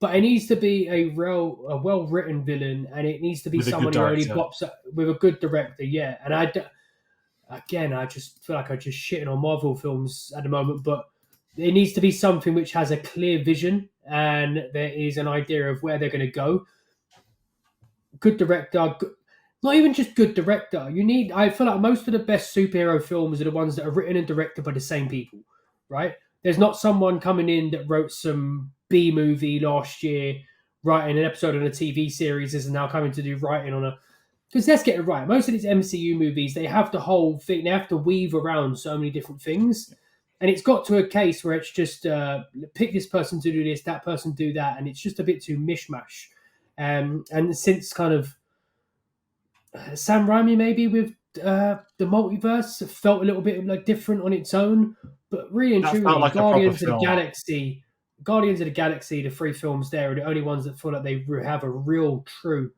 but it needs to be a well written villain, and it needs to be with a good someone who only director. pops up with a good director. Yeah, and again, I just feel like I'm just shitting on Marvel films at the moment, but it needs to be something which has a clear vision and there is an idea of where they're going to go. Good director, not even just good director. I feel like most of the best superhero films are the ones that are written and directed by the same people, right? There's not someone coming in that wrote some B movie last year, writing an episode on a TV series, is now coming to do writing on a. Because let's get it right. Most of these MCU movies, they have the whole thing. They have to weave around so many different things, and it's got to a case where it's just pick this person to do this, that person do that, and it's just a bit too mishmash. And since kind of Sam Raimi maybe with the multiverse felt a little bit like different on its own, but really and That felt truly, like a proper film. Guardians of the Galaxy, the three films there are the only ones that feel like they have a real, true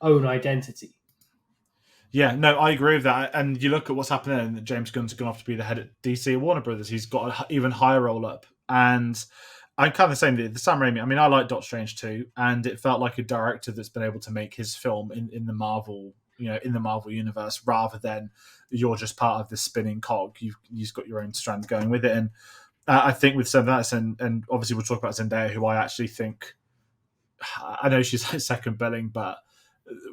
own identity. Yeah, no, I agree with that. And you look at what's happening, and James Gunn's gone off to be the head at DC and Warner Brothers. He's got an even higher roll up. And I'm kind of the same. The Sam Raimi, I mean, I like Doctor Strange too, and it felt like a director that's been able to make his film in the Marvel, in the Marvel universe, rather than you're just part of this spinning cog. You've got your own strand going with it. And I think with some of that, and obviously we'll talk about Zendaya, who I actually think, I know she's like second billing, but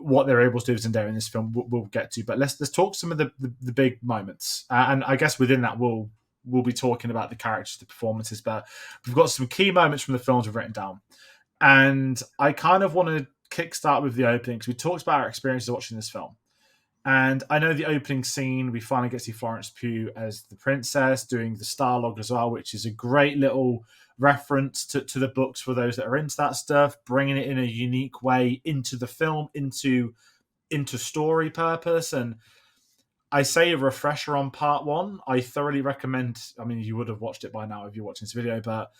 what they're able to do with Zendaya in this film, we'll get to. But let's talk some of the big moments, and I guess within that we'll be talking about the characters, the performances. But we've got some key moments from the films we've written down, and I kind of want to kickstart with the opening because we talked about our experiences watching this film. And I know the opening scene, we finally get to see Florence Pugh as the princess doing the Starlog as well, which is a great little reference to the books for those that are into that stuff, bringing it in a unique way into the film, into story purpose. And I say a refresher on part one. I thoroughly recommend. I mean, you would have watched it by now if you're watching this video, but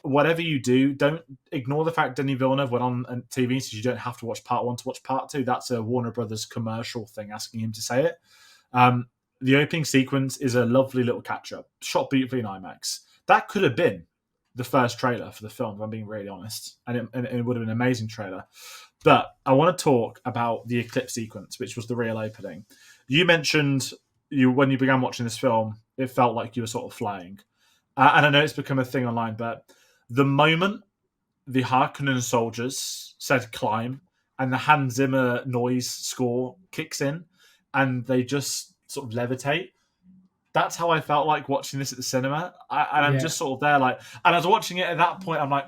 whatever you do, don't ignore the fact Denis Villeneuve went on TV says you don't have to watch part one to watch part two. That's a Warner Brothers commercial thing asking him to say it. The opening sequence is a lovely little catch-up, shot beautifully in IMAX. That could have been the first trailer for the film, if I'm being really honest, and it would have been an amazing trailer. But I want to talk about the eclipse sequence, which was the real opening. You mentioned when you began watching this film, it felt like you were sort of flying. And I know it's become a thing online, but the moment the Harkonnen soldiers said climb and the Hans Zimmer noise score kicks in and they just sort of levitate, that's how I felt like watching this at the cinema. And I'm Yeah. just sort of there, like, and I was watching it at that point. I'm like,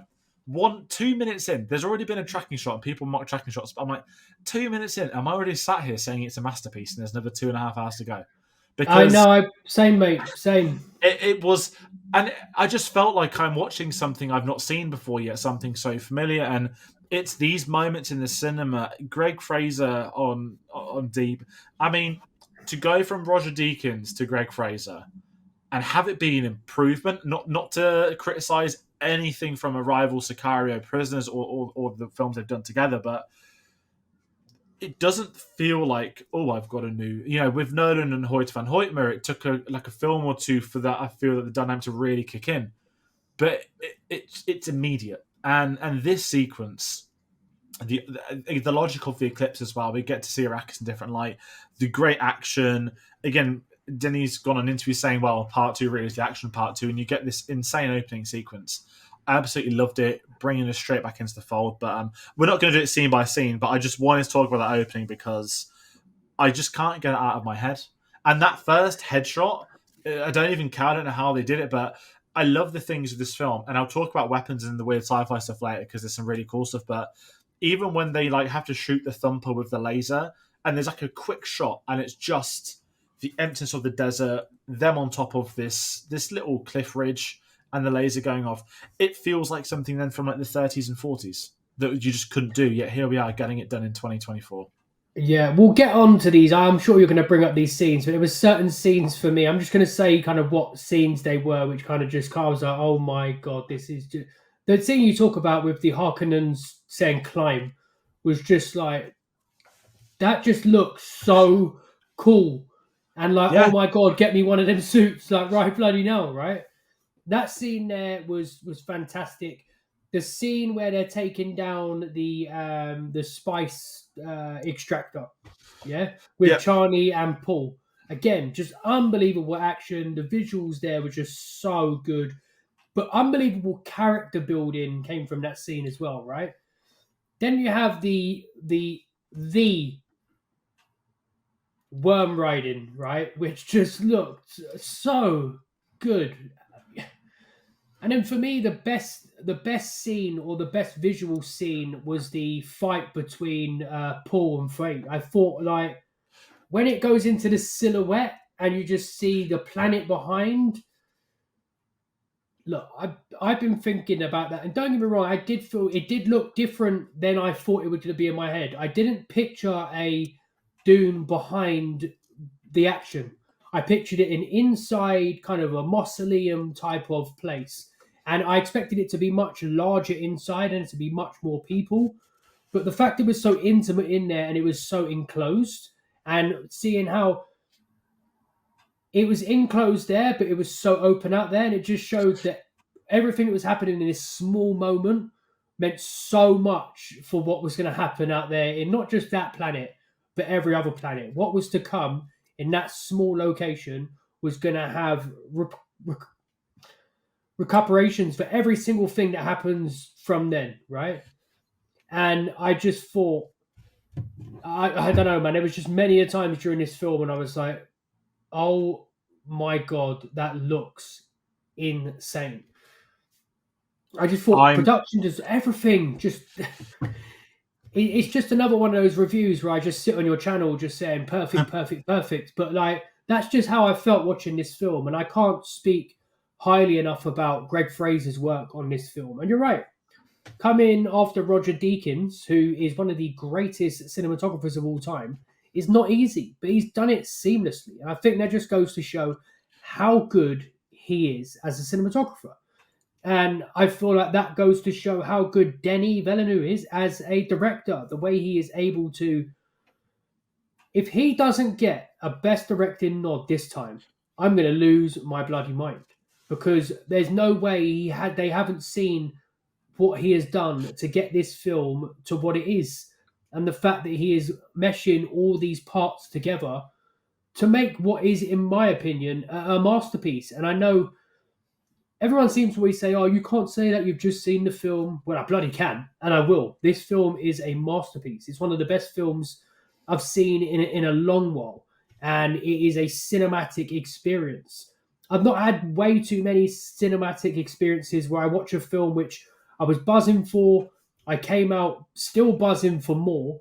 2 minutes in, there's already been a tracking shot, and people mock tracking shots. But I'm like, 2 minutes in, am I already sat here saying it's a masterpiece, and there's another 2.5 hours to go? I Because know, same mate, same. it was, and I just felt like I'm watching something I've not seen before yet, something so familiar. And it's these moments in the cinema. Greg Fraser on Deep. I mean, to go from Roger Deakins to Greg Fraser and have it be an improvement, not to criticize anything from Arrival, Sicario, Prisoners, or the films they've done together, but it doesn't feel like, oh, I've got a new, with Nolan and Hoyt van Hoytmer, it took a film or two for that. I feel that the dynamic to really kick in, but it's immediate. And this sequence, the logic of the eclipse as well. We get to see Arrakis in different light. The great action again. Denny's gone on an interview saying, "Well, part two really is the action part two," and you get this insane opening sequence. I absolutely loved it, bringing us straight back into the fold. But we're not going to do it scene by scene. But I just wanted to talk about that opening because I just can't get it out of my head. And that first headshot, I don't even care. I don't know how they did it, but I love the things of this film. And I'll talk about weapons and the weird sci-fi stuff later because there's some really cool stuff. But even when they have to shoot the thumper with the laser, and there's a quick shot, and it's just the emptiness of the desert, them on top of this little cliff ridge, and the laser going off. It feels like something then from like the 30s and 40s that you just couldn't do. Yet here we are getting it done in 2024. Yeah, we'll get on to these. I'm sure you're going to bring up these scenes, but there was certain scenes for me. I'm just going to say kind of what scenes they were, which kind of just I was like, oh my god, this is just the scene you talk about with the Harkonnens saying climb was just like that. Just looks so cool, and like, oh Yeah, my god, get me one of them suits, like right bloody now, right? That scene there was fantastic. The scene where they're taking down the spice extractor, yeah, with yeah. Charlie and Paul. Again, just unbelievable action. The visuals there were just so good, but unbelievable character building came from that scene as well, right? Then you have the worm riding, right, which just looked so good. And then for me, the best scene or the best visual scene was the fight between Paul and Frey. I thought like when it goes into the silhouette and you just see the planet behind. Look, I've been thinking about that, and don't get me wrong, I did feel it did look different than I thought it would be in my head. I didn't picture a Dune behind the action. I pictured it in inside kind of a mausoleum type of place. And I expected it to be much larger inside and to be much more people. But the fact it was so intimate in there and it was so enclosed, and seeing how it was enclosed there, but it was so open out there, and it just showed that everything that was happening in this small moment meant so much for what was going to happen out there in not just that planet, but every other planet. What was to come in that small location was going to have recuperations for every single thing that happens from then, right? And I just thought, I don't know, man. There was just many a times during this film, and I was like, oh my god, that looks insane. I just thought I'm production, just everything, just it's just another one of those reviews where I just sit on your channel just saying perfect, perfect, perfect. But like that's just how I felt watching this film, and I can't speak highly enough about Greg Fraser's work on this film. And you're right, coming after Roger Deakins, who is one of the greatest cinematographers of all time, is not easy, but he's done it seamlessly. And I think that just goes to show how good he is as a cinematographer. And I feel like that goes to show how good Denis Villeneuve is as a director. The way he is able to, if he doesn't get a best directing nod this time, I'm going to lose my bloody mind because there's no way they haven't seen what he has done to get this film to what it is, and the fact that he is meshing all these parts together to make what is, in my opinion, a masterpiece. And I know everyone seems to always say, "Oh, you can't say that you've just seen the film." Well, I bloody can, and I will. This film is a masterpiece. It's one of the best films I've seen in a long while, and it is a cinematic experience. I've not had way too many cinematic experiences where I watch a film which I was buzzing for. I came out still buzzing for more.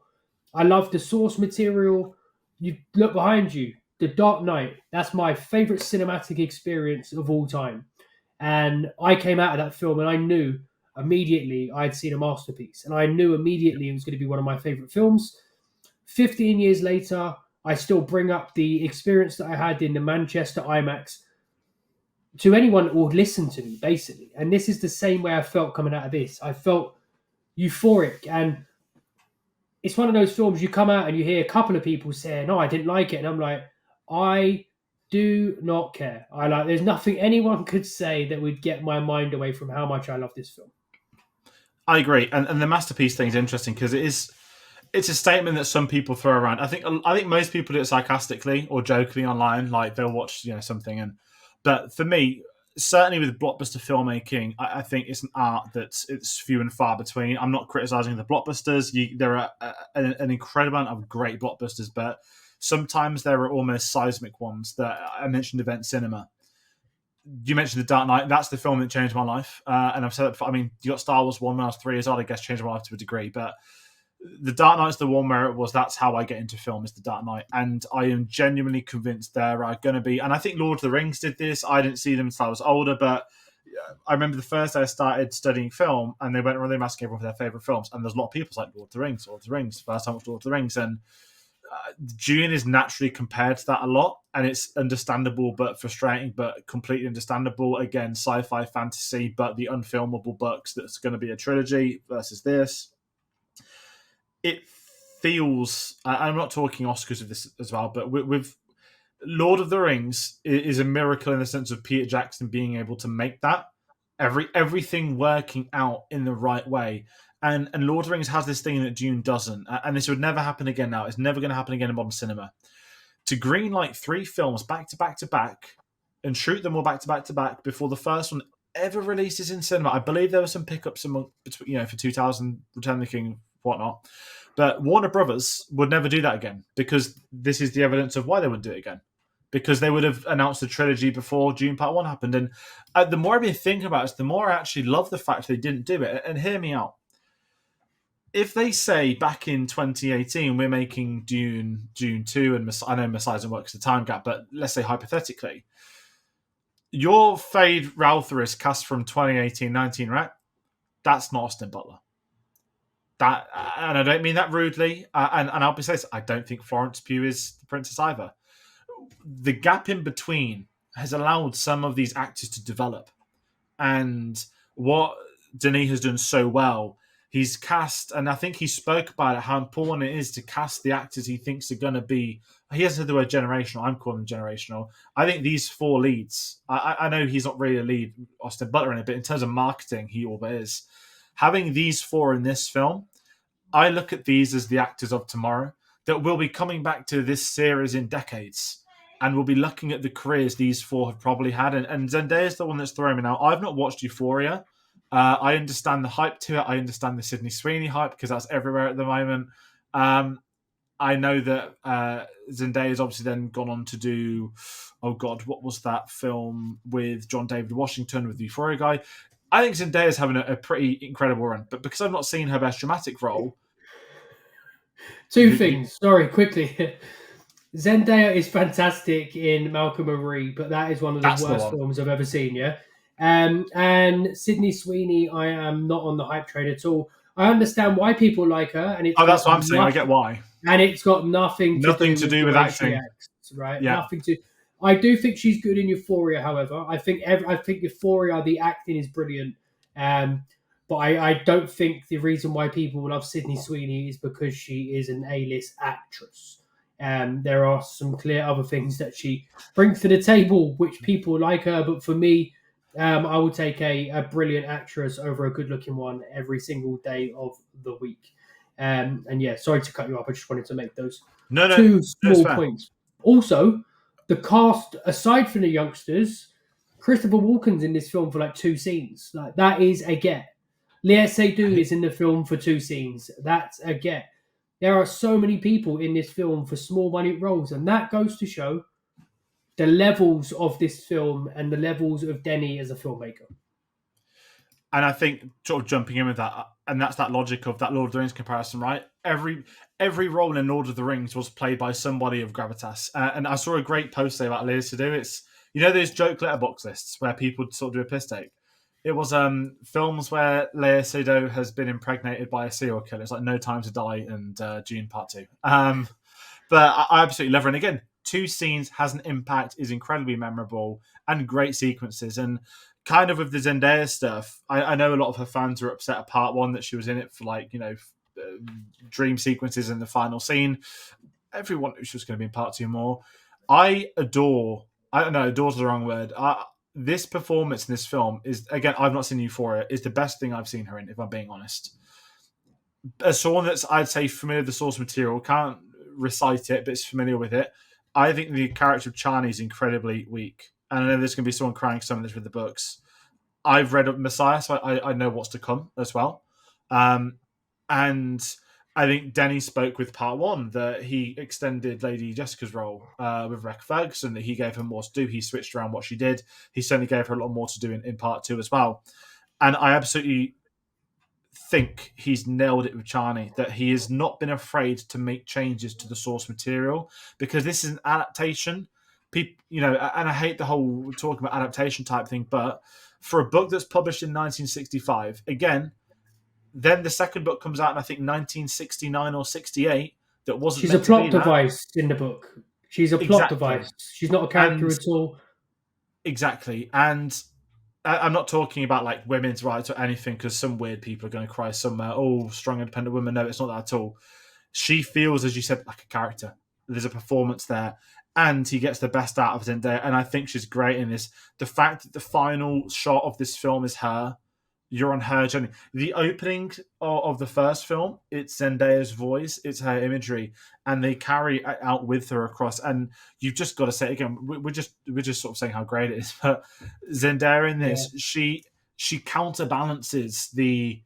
I love the source material. You look behind you, The Dark Knight. That's my favorite cinematic experience of all time. And I came out of that film and I knew immediately I'd seen a masterpiece. And I knew immediately it was going to be one of my favorite films. 15 years later, I still bring up the experience that I had in the Manchester IMAX to anyone that will listen to me, basically. And this is the same way I felt coming out of this. I felt euphoric. And it's one of those films you come out and you hear a couple of people saying, "Oh, I didn't like it." And I'm like, I do not care. There's nothing anyone could say that would get my mind away from how much I love this film. I agree, and the masterpiece thing is interesting because it's a statement that some people throw around. I think most people do it sarcastically or jokingly online, like they'll watch something, but for me, certainly with blockbuster filmmaking, I think it's an art it's few and far between. I'm not criticizing the blockbusters. There are an incredible amount of great blockbusters, but sometimes there are almost seismic ones. That I mentioned, event cinema. You mentioned The Dark Knight. That's the film that changed my life, and I've said it before. I mean, you got Star Wars 1 when I was 3 years old. I guess changed my life to a degree, but The Dark Knight's the one where it was. That's how I get into film, is The Dark Knight, and I am genuinely convinced there are going to be. And I think Lord of the Rings did this. I didn't see them until I was older, but I remember the first day I started studying film, and they went around asking everyone for their favorite films, and there's a lot of people like Lord of the Rings, Lord of the Rings. First time I watched Lord of the Rings, and Dune is naturally compared to that a lot, and it's understandable but frustrating, but completely understandable. Again, sci-fi fantasy, but the unfilmable books that's going to be a trilogy versus this. It feels. I'm not talking Oscars of this as well, but with Lord of the Rings is a miracle in the sense of Peter Jackson being able to make that everything working out in the right way. And Lord of the Rings has this thing that Dune doesn't, and this would never happen again. Now it's never going to happen again in modern cinema. To greenlight 3 films back to back to back and shoot them all back to back to back before the first one ever releases in cinema. I believe there were some pickups among, for 2000, Return of the King, whatnot. But Warner Brothers would never do that again because this is the evidence of why they wouldn't do it again. Because they would have announced the trilogy before Dune Part 1 happened. And the more I've been thinking about it, the more I actually love the fact they didn't do it. And hear me out. If they say back in 2018 we're making Dune 2, and I know Messiah doesn't work because of the time gap, but let's say hypothetically, your Fade Routher is cast from 2018-19, right? That's not Austin Butler. That, and I don't mean that rudely, and I'll be saying I don't think Florence Pugh is the princess either. The gap in between has allowed some of these actors to develop, and what Denis has done so well, he's cast, and I think he spoke about it, how important it is to cast the actors he thinks are going to be. He hasn't said the word generational. I'm calling them generational. I think these 4 leads. I know he's not really a lead, Austin Butler, in it, but in terms of marketing, he all is. Having these 4 in this film, I look at these as the actors of tomorrow that will be coming back to this series in decades. And we'll be looking at the careers these 4 have probably had. And Zendaya's the one that's throwing me now. I've not watched Euphoria. I understand the hype to it. I understand the Sydney Sweeney hype because that's everywhere at the moment. I know that Zendaya's obviously then gone on to do, oh God, what was that film with John David Washington with the Euphoria guy? I think Zendaya's having a pretty incredible run. But because I've not seen her best dramatic role... Two things. Sorry, quickly. Zendaya is fantastic in Malcolm and Marie, but that is one of the worst films I've ever seen, yeah? And Sydney Sweeney, I am not on the hype train at all. I understand why people like her, and it's that's what I'm saying. I get why. And it's got nothing to do with acting, acts, right? Yeah. Nothing to. I do think she's good in Euphoria. However, I think Euphoria, the acting is brilliant. But I don't think the reason why people love Sydney Sweeney is because she is an A-list actress. There are some clear other things that she brings to the table which people like her, but for me, I will take a brilliant actress over a good-looking one every single day of the week. And yeah, sorry to cut you off. I just wanted to make those two small points. Also, the cast, aside from the youngsters, Christopher Walken's in this film for like 2 scenes. Like that is a get. Léa Seydoux is in the film for 2 scenes. That's a get. There are so many people in this film for small minute roles, and that goes to show the levels of this film and the levels of Denis as a filmmaker. And I think sort of jumping in with that, and that's that logic of that Lord of the Rings comparison, right? Every role in Lord of the Rings was played by somebody of gravitas. And I saw a great post there about Léa Seydoux. It's, those joke letterbox lists where people sort of do a piss take. It was films where Léa Seydoux has been impregnated by a serial killer. It's like No Time to Die and Dune Part 2. But I absolutely love her. And again, 2 scenes has an impact, is incredibly memorable, and great sequences. And kind of with the Zendaya stuff, I know a lot of her fans were upset at Part 1 that she was in it for dream sequences in the final scene. Everyone knew she was going to be in Part 2 more. Adore's the wrong word. This performance in this film is, again, I've not seen Euphoria, is the best thing I've seen her in, if I'm being honest. As someone that's, I'd say, familiar with the source material, can't recite it, but is familiar with it, I think the character of Chani is incredibly weak. And I know there's going to be someone crying some of this with the books. I've read Messiah, so I know what's to come as well. And I think Denis spoke with Part 1 that he extended Lady Jessica's role with Rebecca Ferguson, that he gave her more to do. He switched around what she did. He certainly gave her a lot more to do in Part 2 as well. And I absolutely think he's nailed it with Chani, that he has not been afraid to make changes to the source material, because this is an adaptation. People, and I hate the whole talking about adaptation type thing, but for a book that's published in 1965. Again, then the second book comes out in I think 1969 or 68. That wasn't She's a meant to be plot that. device in the book. She's a plot Exactly. device. She's not a character And at all. exactly. And I'm not talking about like women's rights or anything because some weird people are going to cry somewhere. Oh, strong, independent women. No, it's not that at all. She feels, as you said, like a character. There's a performance there, and he gets the best out of Zendaya. And I think she's great in this. The fact that the final shot of this film is her, you're on her journey. The opening of the first film, it's Zendaya's voice, it's her imagery, and they carry it out with her across. And you've just got to say again, we're just sort of saying how great it is, but Zendaya in Yeah, this, she counterbalances the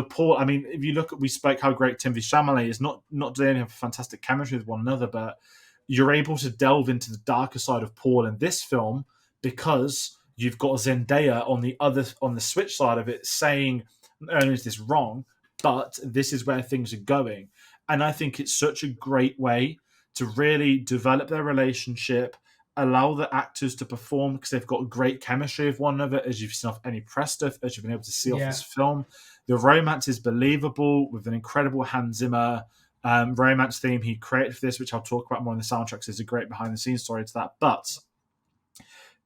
poor. I mean, if you look at, we spoke how great Timothee Chalamet is. Not doing have fantastic chemistry with one another, but you're able to delve into the darker side of Paul in this film because you've got Zendaya on the switch side of it saying, not only is this wrong, but this is where things are going. And I think it's such a great way to really develop their relationship, allow the actors to perform because they've got great chemistry with one another, as you've seen off any press stuff, as you've been able to see off yeah. this film. The romance is believable with an incredible Hans Zimmer romance theme he created for this, which I'll talk about more in the soundtracks. There's a great behind the scenes story to that. But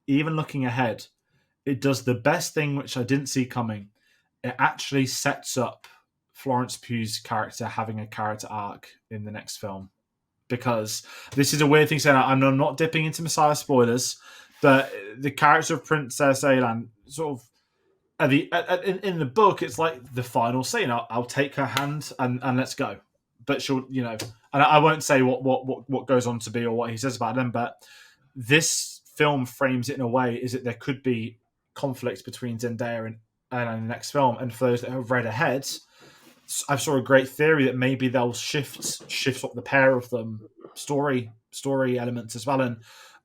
even looking ahead, it does the best thing, which I didn't see coming. It actually sets up Florence Pugh's character having a character arc in the next film. Because this is a weird thing saying, I'm not dipping into Messiah spoilers, but the character of Princess Alan sort of in the book, it's like the final scene. I'll take her hand and let's go. But she'll, and I won't say what goes on to be or what he says about them. But this film frames it in a way is that there could be conflict between Zendaya and in the next film. And for those that have read ahead, I saw a great theory that maybe they'll shift up the pair of them story elements as well. And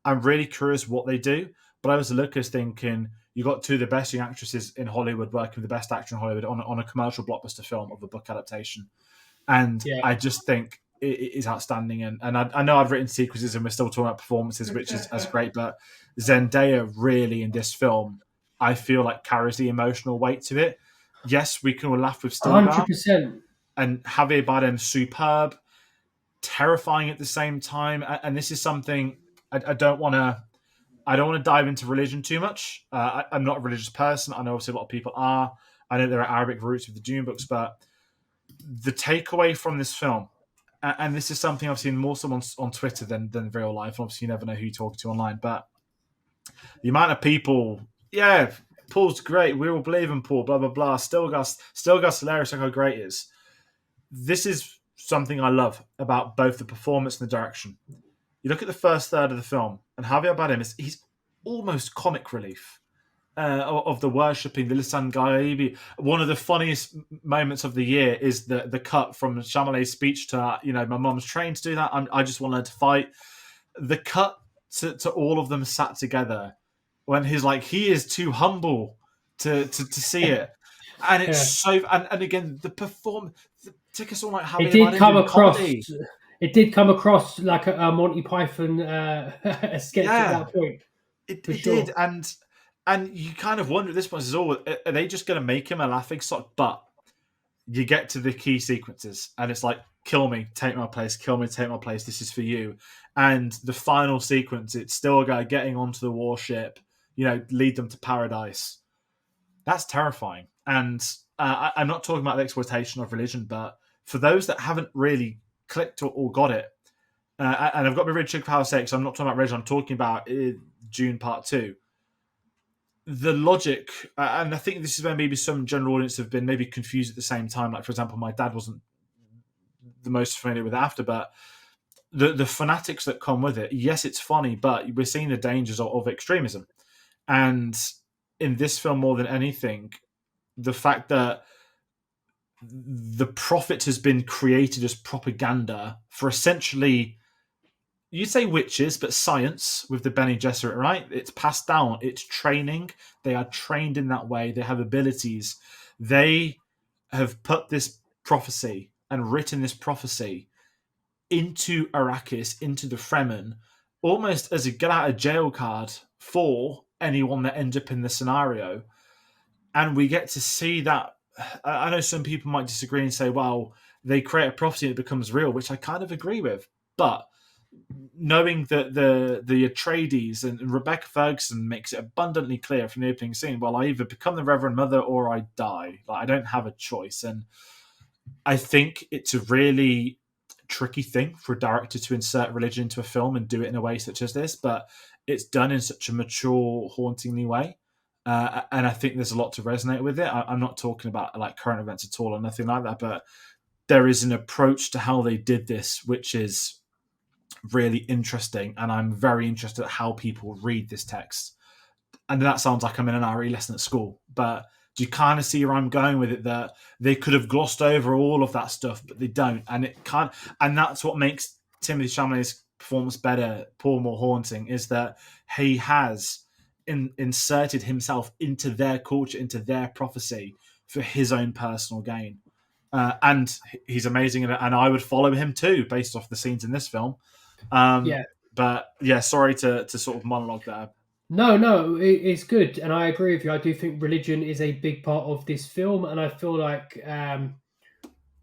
I'm really curious what they do. But I was looking thinking, you got two of the best young actresses in Hollywood working with the best actor in Hollywood on a commercial blockbuster film of a book adaptation. And Yeah. I just think it is outstanding. And I know I've written sequences and we're still talking about performances, which is as great. But Zendaya really in this film, I feel like carries the emotional weight to it. Yes, we can all laugh with Stilgar 100%. and Javier Bardem, superb, terrifying at the same time. And this is something I don't want to. I don't want to dive into religion too much. I'm not a religious person. I know obviously a lot of people are. I know there are Arabic roots with the Dune books, but the takeaway from this film, and this is something I've seen more so on Twitter than real life. Obviously, you never know who you're talking to online, but the amount of people, yeah, Paul's great. We all believe in Paul. Blah blah blah. Stilgar's hilarious. Like how great he is. This is something I love about both the performance and the direction. You look at the first third of the film, and Javier Bardem he's almost comic relief of the worshipping, the Lisan Gaibi. One of the funniest moments of the year is the cut from Chalamet's speech to, my mom's trained to do that. I just want to learn to fight. The cut to all of them sat together when he's like, he is too humble to see it. And it's Yeah. so, and again, the perform, take us all like It Javier did Bardem come doing across. comedy. It did come across like a Monty Python a sketch at Yeah. that point, It for did, sure. and you kind of wonder at this point, are they just going to make him a laughing stock? But you get to the key sequences, and it's like, kill me, take my place, kill me, take my place. This is for you. And the final sequence, it's still a guy getting onto the warship, lead them to paradise. That's terrifying. And I'm not talking about the exploitation of religion, but for those that haven't really clicked or got it, and I've got to be really tricky for how I say it, because I'm not talking about religion, I'm talking about Dune Part 2. The logic, and I think this is where maybe some general audience have been maybe confused at the same time. Like, for example, my dad wasn't the most familiar with it after, but the fanatics that come with it, yes, it's funny, but we're seeing the dangers of extremism. And in this film, more than anything, the fact that the prophet has been created as propaganda for essentially, you say witches, but science with the Bene Gesserit, right? It's passed down. It's training. They are trained in that way. They have abilities. They have put this prophecy and written this prophecy into Arrakis, into the Fremen, almost as a get out of jail card for anyone that ends up in the scenario. And we get to see that. I know some people might disagree and say, well, they create a prophecy and it becomes real, which I kind of agree with. But knowing that the Atreides and Rebecca Ferguson makes it abundantly clear from the opening scene, well, I either become the Reverend Mother or I die. Like, I don't have a choice. And I think it's a really tricky thing for a director to insert religion into a film and do it in a way such as this, but it's done in such a mature, hauntingly way. And I think there's a lot to resonate with it. I'm not talking about like current events at all or nothing like that, but there is an approach to how they did this, which is really interesting. And I'm very interested at how people read this text. And that sounds like I'm in an RE lesson at school, but do you kind of see where I'm going with it? That they could have glossed over all of that stuff, but they don't, and it can't. And that's what makes Timothée Chalamet's performance better, more haunting, is that he has inserted himself into their culture, into their prophecy for his own personal gain. And he's amazing in it, and I would follow him too, based off the scenes in this film. Yeah. But yeah, sorry to sort of monologue there. No, it's good, and I agree with you. I do think religion is a big part of this film, and I feel like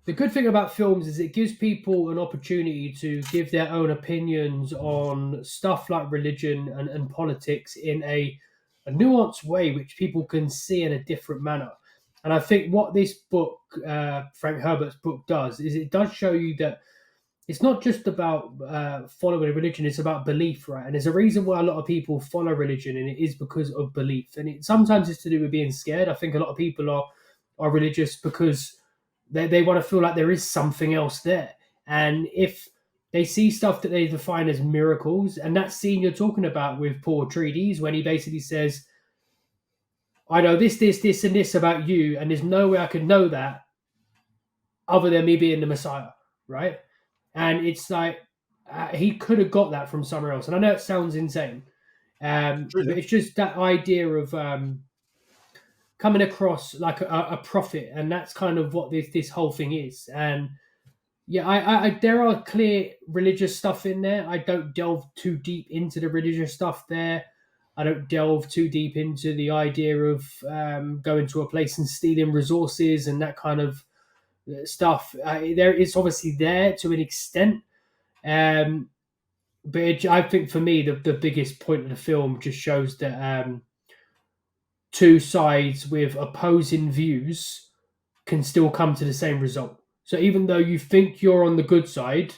the good thing about films is it gives people an opportunity to give their own opinions on stuff like religion and politics in a nuanced way, which people can see in a different manner. And I think what this book, Frank Herbert's book, does is it does show you that it's not just about following a religion; it's about belief, right? And there's a reason why a lot of people follow religion, and it is because of belief. And it sometimes it's to do with being scared. I think a lot of people are religious because they want to feel like there is something else there. And if they see stuff that they define as miracles, and that scene you're talking about with Paul Atreides, when he basically says, "I know this, and this about you, and there's no way I could know that other than me being the Messiah," right? And it's like he could have got that from somewhere else. And I know it sounds insane, but it's just that idea of coming across like a prophet, and that's kind of what this whole thing is. And yeah, I there are clear religious stuff in there. I don't delve too deep into the religious stuff there. I don't delve too deep into the idea of going to a place and stealing resources and that kind of stuff. There is obviously there to an extent, but I think for me the biggest point of the film just shows that two sides with opposing views can still come to the same result. So even though you think you're on the good side,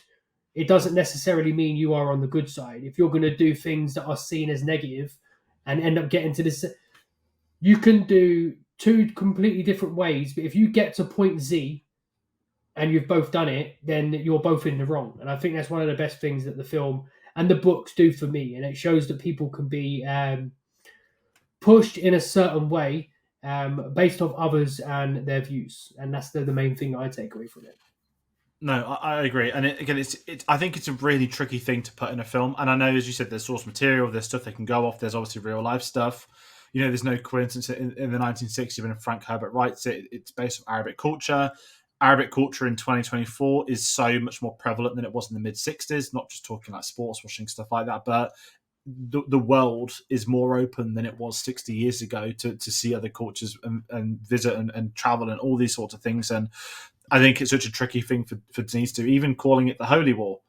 it doesn't necessarily mean you are on the good side. If you're going to do things that are seen as negative and end up getting to this, you can do two completely different ways. But if you get to point Z and you've both done it, then you're both in the wrong. And I think that's one of the best things that the film and the books do for me. And it shows that people can be pushed in a certain way based off others and their views. And that's the main thing I take away from it. No, I agree, and again, it's. I think it's a really tricky thing to put in a film, and I know, as you said, there's source material, there's stuff they can go off, there's obviously real life stuff. You know, there's no coincidence in the 1960s when Frank Herbert writes it. It's based on Arabic culture. Arabic culture in 2024 is so much more prevalent than it was in the mid 60s. Not just talking like sports washing stuff like that, but the world is more open than it was 60 years ago to see other cultures and visit and travel and all these sorts of things. And I think it's such a tricky thing for Denise to even calling it the Holy War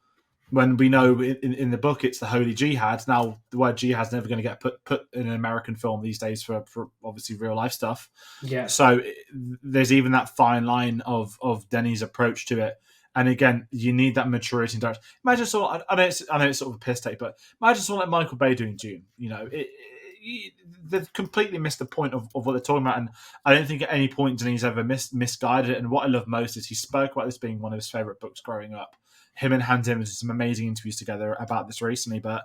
when we know in the book it's the Holy Jihad. Now, the word jihad is never going to get put in an American film these days for obviously real life stuff. Yeah. So there's even that fine line of Denny's approach to it. And again, you need that maturity. Imagine I know it's sort of a piss take, but imagine someone like Michael Bay doing Dune. You know, they've completely missed the point of what they're talking about, and I don't think at any point Denis ever misguided it. And what I love most is he spoke about this being one of his favorite books growing up. Him and Hans Zimmer did some amazing interviews together about this recently, but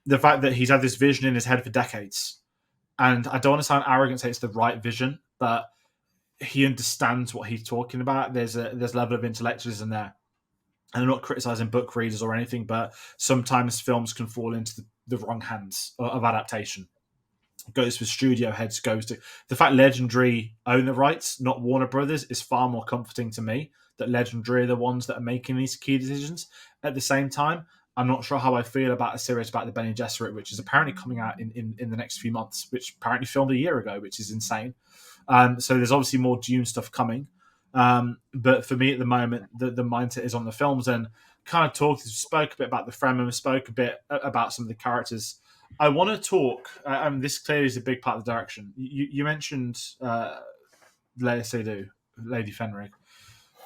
the fact that he's had this vision in his head for decades, and I don't want to sound arrogant and say it's the right vision, but he understands what he's talking about. There's a level of intellectualism there. And I'm not criticizing book readers or anything, but sometimes films can fall into the wrong hands of adaptation. Goes for studio heads, goes to the fact Legendary own the rights, not Warner Brothers, is far more comforting to me that Legendary are the ones that are making these key decisions. At the same time, I'm not sure how I feel about a series about the Bene Gesserit, which is apparently coming out in the next few months, which apparently filmed a year ago, which is insane. So there's obviously more Dune stuff coming. But for me at the moment, the mindset is on the films, and kind of spoke a bit about the Fremen, spoke a bit about some of the characters. I want to talk, and this clearly is a big part of the direction. You mentioned Lea Seydoux, Lady Fenrig.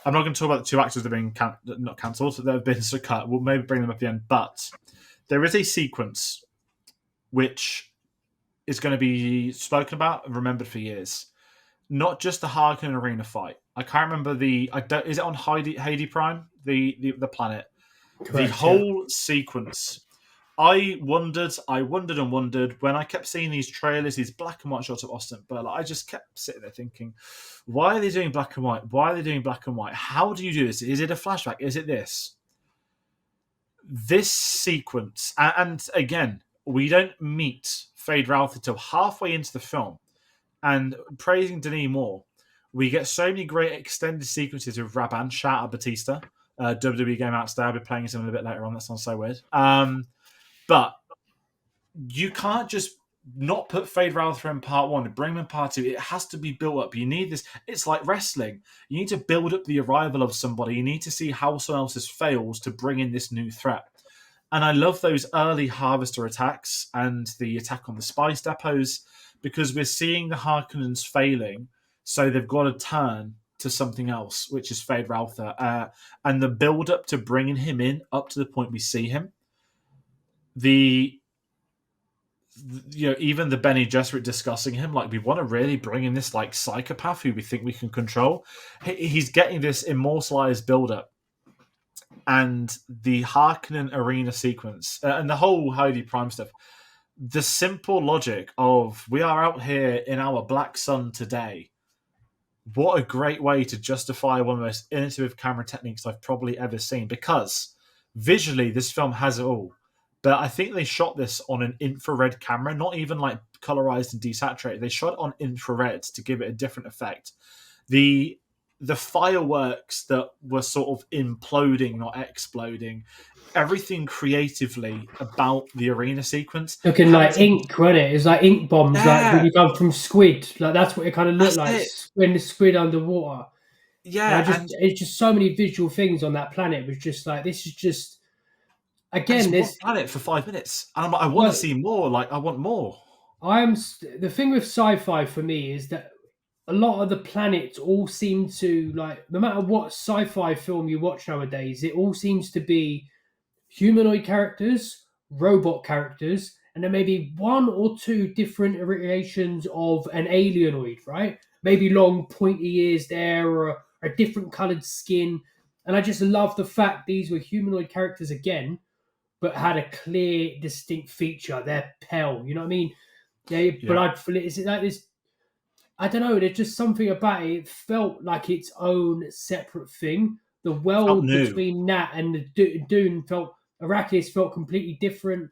I'm not going to talk about the two actors that have been not cancelled, that have been cut. We'll maybe bring them up at the end. But there is a sequence which is going to be spoken about and remembered for years. Not just the Harkonnen arena fight. I can't remember is it on Haiti Prime, the planet? Correct, the whole sequence. I wondered and wondered when I kept seeing these trailers, these black and white shots of Austin Butler. I just kept sitting there thinking, why are they doing black and white? Why are they doing black and white? How do you do this? Is it a flashback? Is it this? This sequence, and again, we don't meet Fade Ralph until halfway into the film. And praising Denis Moore, we get so many great extended sequences of Raban, shout out Batista. WWE Game Out today. I'll be playing something a bit later on. That sounds so weird. But you can't just not put Fade Ralph in part one and bring him in part two. It has to be built up. You need this. It's like wrestling. You need to build up the arrival of somebody. You need to see how someone else's fails to bring in this new threat. And I love those early Harvester attacks and the attack on the spice depots, because we're seeing the Harkonnens failing, so they've got to turn to something else, which is Fade Raltha. And the build-up to bringing him in, up to the point we see him, even the Bene Gesserit discussing him, like, we want to really bring in this like psychopath who we think we can control. He's getting this immortalized build-up. And the Harkonnen arena sequence, and the whole Heidi Prime stuff, the simple logic of, we are out here in our black sun today. What a great way to justify one of the most innovative camera techniques I've probably ever seen, because visually this film has it all. But I think they shot this on an infrared camera, not even like colorized and desaturated. They shot it on infrared to give it a different effect. The fireworks that were sort of imploding, not exploding, everything creatively about the arena sequence. Looking like ink, wasn't it? It's like ink bombs, like when you come from Squid. Like that's what it kind of looked like when the Squid underwater. Yeah, it's just so many visual things on that planet. It was just like, this is just, again, this planet for 5 minutes, and I'm like, I want to see more. Like, I want more. The thing with sci-fi for me is that a lot of the planets all seem to, like, no matter what sci-fi film you watch nowadays, it all seems to be humanoid characters, robot characters, and then maybe one or two different iterations of an alienoid, right? Maybe long pointy ears there, or a different colored skin. And I just love the fact these were humanoid characters again, but had a clear, distinct feature. They're pale, you know what I mean? But is it like this? I don't know. There's just something about it. It felt like its own separate thing. The world between Nat and the Dune felt, Arrakis felt completely different,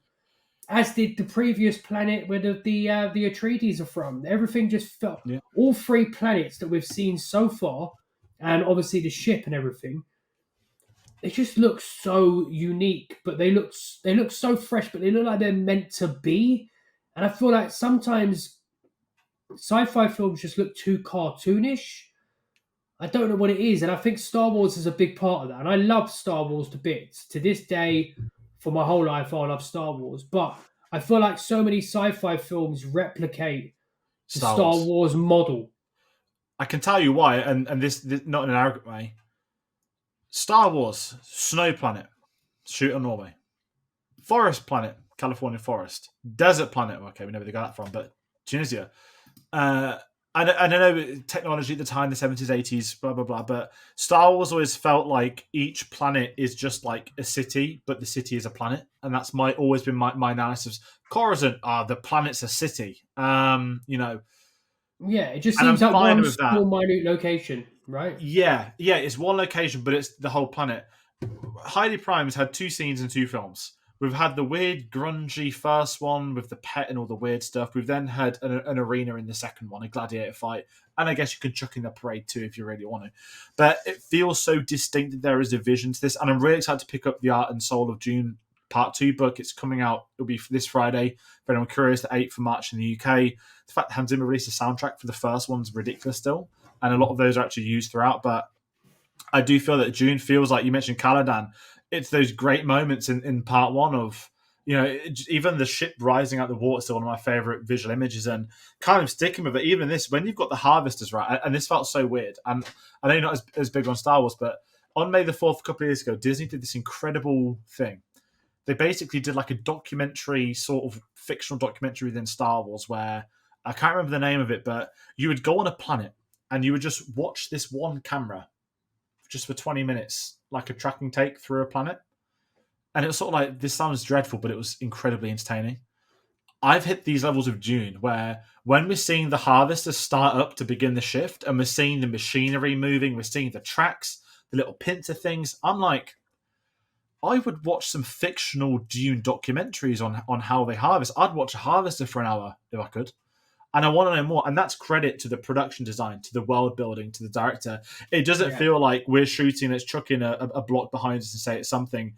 as did the previous planet where the Atreides are from. Everything just felt, all three planets that we've seen so far, and obviously the ship and everything, they just look so unique. But they look so fresh, but they look like they're meant to be. And I feel like sometimes sci-fi films just look too cartoonish. I don't know what it is, and I think Star Wars is a big part of that. And I love Star Wars to bits. To this day, for my whole life, I love Star Wars. But I feel like so many sci-fi films replicate the Star Wars model. I can tell you why, and this not in an arrogant way. Star Wars, snow planet, shoot on Norway. Forest planet, California forest. Desert planet, okay, we know where they got that from, but Tunisia. I know technology at the time, the 70s, 80s, blah, blah, blah, but Star Wars always felt like each planet is just like a city, but the city is a planet. And that's always been my analysis. Coruscant, the planet's a city. Yeah, it just seems like one small, minute location, right? Yeah, it's one location, but it's the whole planet. Heidi Prime has had 2 scenes in 2 films. We've had the weird, grungy first one with the pet and all the weird stuff. We've then had an arena in the second one, a gladiator fight. And I guess you can chuck in the parade too if you really want to. But it feels so distinct that there is a vision to this. And I'm really excited to pick up the art and soul of Dune Part 2 book. It's coming out. It'll be this Friday. For anyone curious, the 8th of March in the UK. The fact that Hans Zimmer released a soundtrack for the first one's ridiculous still. And a lot of those are actually used throughout. But I do feel that Dune feels like, you mentioned Caladan, it's those great moments in part 1 of, even the ship rising out the water is still one of my favorite visual images, and kind of sticking with it. Even this, when you've got the harvesters, right? And this felt so weird. And I know you're not as big on Star Wars, but on May the 4th, a couple of years ago, Disney did this incredible thing. They basically did like a documentary, sort of fictional documentary within Star Wars, where I can't remember the name of it, but you would go on a planet and you would just watch this one camera just for 20 minutes, like a tracking take through a planet. And it was sort of like, this sounds dreadful, but it was incredibly entertaining. I've hit these levels of Dune where when we're seeing the harvesters start up to begin the shift and we're seeing the machinery moving, we're seeing the tracks, the little pincer things, I'm like, I would watch some fictional Dune documentaries on how they harvest. I'd watch a harvester for an hour if I could. And I want to know more. And that's credit to the production design, to the world building, to the director. It doesn't feel like we're shooting, let's chuck in a block behind us and say it's something.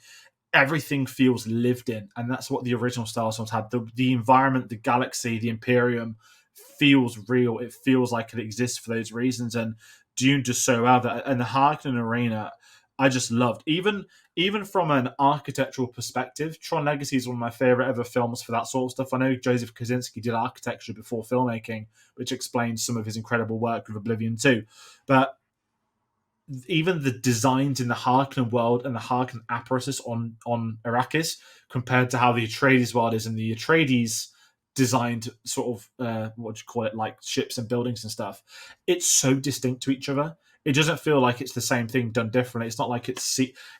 Everything feels lived in. And that's what the original Star Wars had. The environment, the galaxy, the Imperium feels real. It feels like it exists for those reasons. And Dune just so well. And the Harkonnen arena, I just loved. Even from an architectural perspective, Tron Legacy is one of my favorite ever films for that sort of stuff. I know Joseph Kosinski did architecture before filmmaking, which explains some of his incredible work with Oblivion too. But even the designs in the Harkonnen world and the Harkonnen apparatus on Arrakis compared to how the Atreides world is, and the Atreides designed sort of what do you call it, like ships and buildings and stuff, it's so distinct to each other. It doesn't feel like it's the same thing done differently. It's not like it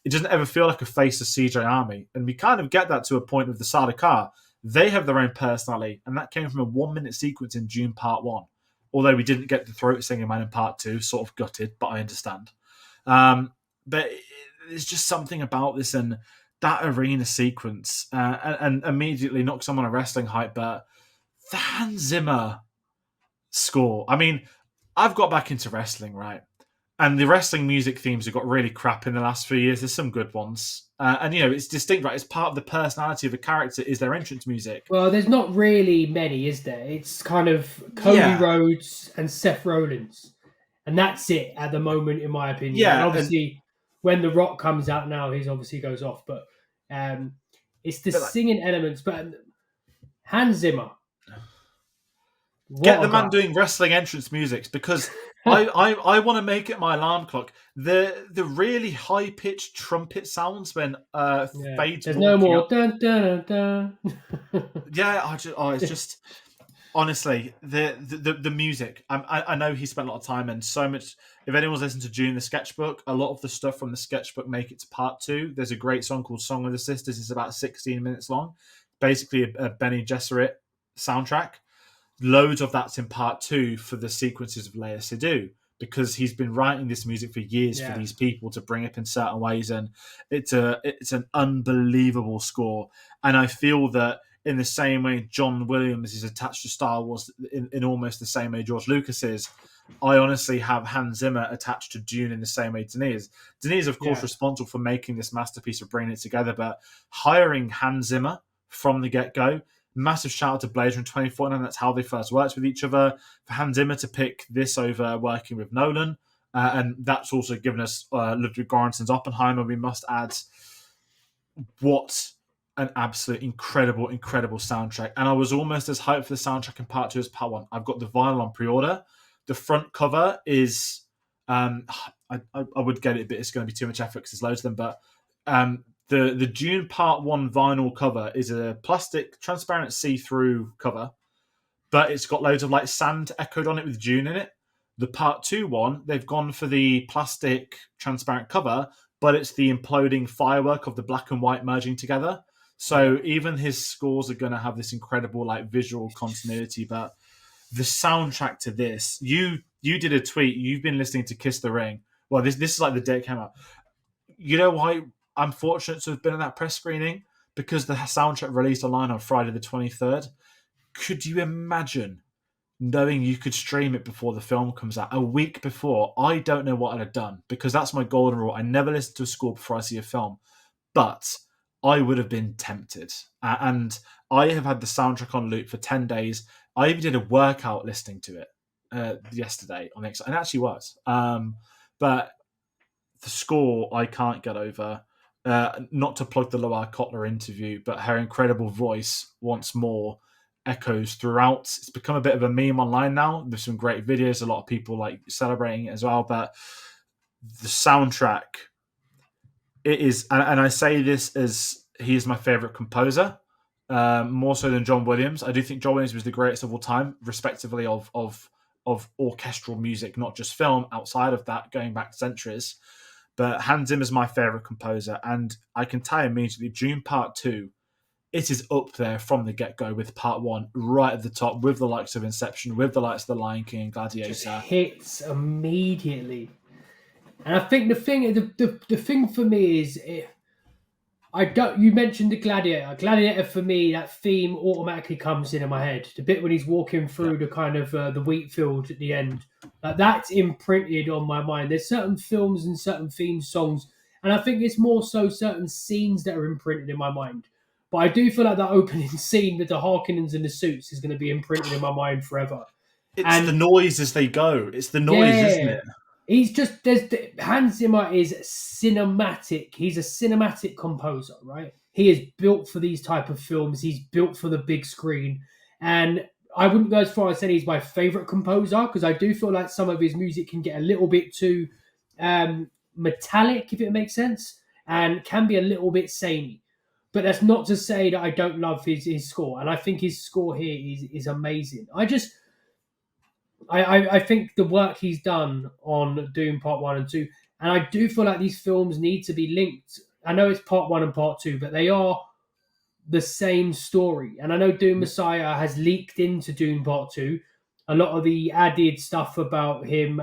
doesn't ever feel like a faceless CJ army. And we kind of get that to a point with the Sardaukar. They have their own personality, and that came from a 1-minute sequence in Dune Part 1. Although we didn't get the throat singing man in Part 2, sort of gutted, but I understand. But there's just something about this and that arena sequence, and immediately not because I'm on a wrestling hype, but the Hans Zimmer score. I mean, I've got back into wrestling, right? And the wrestling music themes have got really crap in the last few years. There's some good ones. And, it's distinct, right? It's part of the personality of a character is their entrance music. Well, there's not really many, is there? It's kind of Cody Rhodes and Seth Rollins. And that's it at the moment, in my opinion. Yeah. And obviously, when The Rock comes out now, he's obviously goes off. But it's the singing elements. But Hans Zimmer. Get the man doing wrestling entrance music, because I want to make it my alarm clock. The really high pitched trumpet sounds when fades. There's no more dun dun dun. Yeah, it's just honestly the music. I know he spent a lot of time and so much. If anyone's listened to Dune the sketchbook, a lot of the stuff from the sketchbook make it to part 2. There's a great song called "Song of the Sisters." It's about 16 minutes long, basically a Bene Gesserit soundtrack. Loads of that's in part 2 for the sequences of Leia Seydoux, because he's been writing this music for years for these people to bring up in certain ways, and it's an unbelievable score. And I feel that in the same way John Williams is attached to Star Wars in almost the same way George Lucas is, I honestly have Hans Zimmer attached to Dune in the same way Denis is. Denis is, of course, responsible for making this masterpiece of bringing it together, but hiring Hans Zimmer from the get-go, massive shout out to Blade Runner 2049. That's how they first worked with each other. For Hans Zimmer to pick this over working with Nolan, and that's also given us Ludwig Göransson's Oppenheimer. We must add what an absolute incredible soundtrack. And I was almost as hyped for the soundtrack in part 2 as part 1. I've got the vinyl on pre-order. The front cover is I would get it, but it's going to be too much effort because there's loads of them. But the Dune Part 1 vinyl cover is a plastic, transparent, see-through cover, but it's got loads of like sand echoed on it with Dune in it. The Part 2 one, they've gone for the plastic, transparent cover, but it's the imploding firework of the black and white merging together. So even his scores are going to have this incredible like visual continuity. But the soundtrack to this, you did a tweet. You've been listening to Kiss the Ring. Well, this is like the day it came out. You know why I'm fortunate to have been at that press screening? Because the soundtrack released online on Friday the 23rd. Could you imagine knowing you could stream it before the film comes out, a week before? I don't know what I'd have done, because that's my golden rule. I never listen to a score before I see a film. But I would have been tempted. And I have had the soundtrack on loop for 10 days. I even did a workout listening to it yesterday on X, and it actually was. But the score I can't get over. Not to plug the Loire Kotler interview, but her incredible voice once more echoes throughout. It's become a bit of a meme online now. There's some great videos, a lot of people like celebrating it as well. But the soundtrack, it is, and I say this as he is my favorite composer, more so than John Williams. I do think John Williams was the greatest of all time, respectively of orchestral music, not just film. Outside of that, going back centuries. But Hans Zimmer is my favorite composer, and I can tell you immediately, Dune Part 2, it is up there from the get-go with Part 1, right at the top, with the likes of Inception, with the likes of The Lion King and Just Gladiator. hits immediately. And I think the thing for me is, I don't. You mentioned the Gladiator. Gladiator for me, that theme automatically comes into my head. The bit when he's walking Yeah. through the kind of the wheat field at the end, like that's imprinted on my mind. There's certain films and certain theme songs, and I think it's more so certain scenes that are imprinted in my mind. But I do feel like that opening scene with the Harkonnens and the suits is going to be imprinted in my mind forever. It's the And noise as they go. It's the noise, isn't yeah, it? he's just Hans Zimmer is cinematic. He's a cinematic composer, right? He is built for these type of films. He's built for the big screen, and I wouldn't go as far as saying he's my favorite composer because I do feel like some of his music can get a little bit too metallic, if it makes sense, and can be a little bit samey. But that's not to say that I don't love his score, and I think his score here is amazing. I think the work he's done on Doom Part 1 and 2, and I do feel like these films need to be linked. I know it's Part 1 and Part 2, but they are the same story. And I know Doom Messiah has leaked into Doom Part 2. A lot of the added stuff about him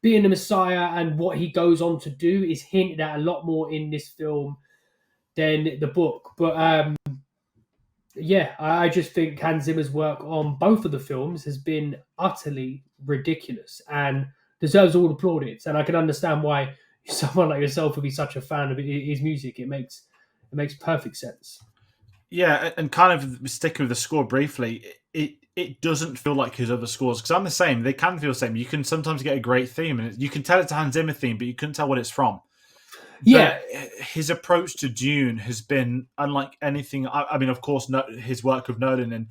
being the Messiah and what he goes on to do is hinted at a lot more in this film than the book. But yeah, I just think Hans Zimmer's work on both of the films has been utterly ridiculous and deserves all the plaudits. And I can understand why someone like yourself would be such a fan of his music. It makes perfect sense. Yeah, and kind of sticking with the score briefly, it doesn't feel like his other scores because I'm the same. They can feel the same. You can sometimes get a great theme, and you can tell it's a Hans Zimmer theme, but you couldn't tell what it's from. Yeah, But his approach to Dune has been unlike anything. I mean, of course, his work with Nolan, and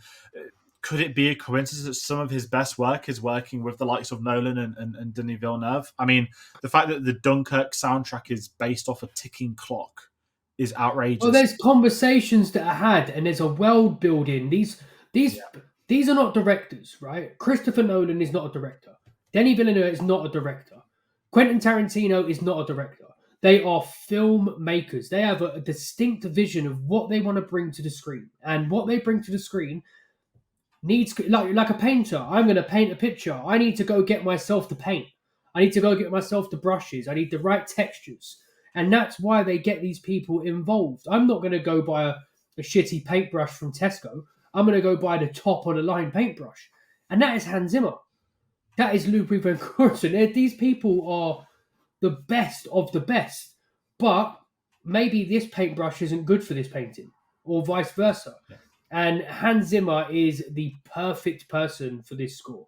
could it be a coincidence that some of his best work is working with the likes of Nolan and Denis Villeneuve? I mean, the fact that the Dunkirk soundtrack is based off a ticking clock is well, outrageous. there's conversations that are had, and there's a world building. These Yeah, these are not directors, right? Christopher Nolan is not a director. Denis Villeneuve is not a director. Quentin Tarantino is not a director. They are filmmakers. They have a distinct vision of what they want to bring to the screen, and what they bring to the screen needs like a painter. I'm going to paint a picture. I need to go get myself the paint. I need to go get myself the brushes. I need the right textures, and that's why they get these people involved. I'm not going to go buy a shitty paintbrush from Tesco. I'm going to go buy the top of the line paintbrush, and that is Hans Zimmer. That is Ludwig van Beethoven. These people are the best of the best, but maybe this paintbrush isn't good for this painting, or vice versa. yeah. And Hans Zimmer is the perfect person for this score.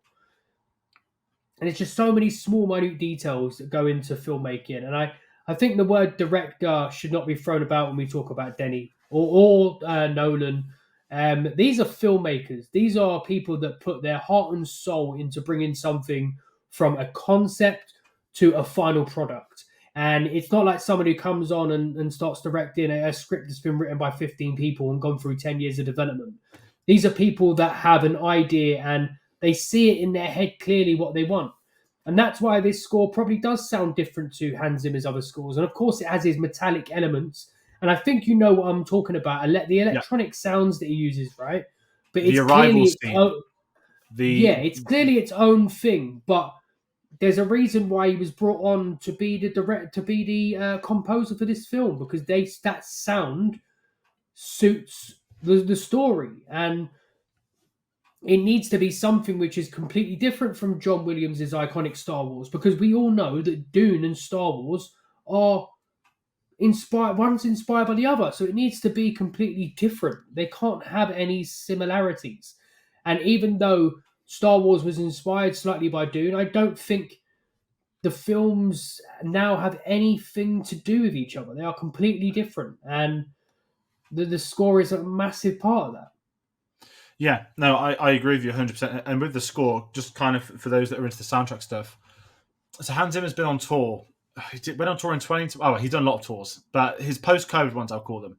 And it's just so many small, minute details that go into filmmaking. And I think the word director should not be thrown about when we talk about Denny or Nolan. These are filmmakers. These are people that put their heart and soul into bringing something from a concept to a final product. And it's not like somebody who comes on and starts directing a script that's been written by 15 people and gone through 10 years of development. These are people that have an idea and they see it in their head clearly what they want. And that's why this score probably does sound different to Hans Zimmer's other scores. And of course, it has his metallic elements. And I think you know what I'm talking about. The Yeah. electronic sounds that he uses, right? But The it's arrival clearly its scene, own, yeah, the it's clearly its own thing. But there's a reason why he was brought on to be the composer for this film because that sound suits the story and it needs to be something which is completely different from John Williams' iconic Star Wars because we all know that Dune and Star Wars are one's inspired by the other, so it needs to be completely different. They can't have any similarities. And even though Star Wars was inspired slightly by Dune, I don't think the films now have anything to do with each other. They are completely different, and the score is a massive part of that. Yeah, no, I agree with you 100%. And with the score, just kind of for those that are into the soundtrack stuff, so Hans Zimmer's been on tour. Went on tour in 20. Oh, he's done a lot of tours, but his post-COVID ones, I'll call them.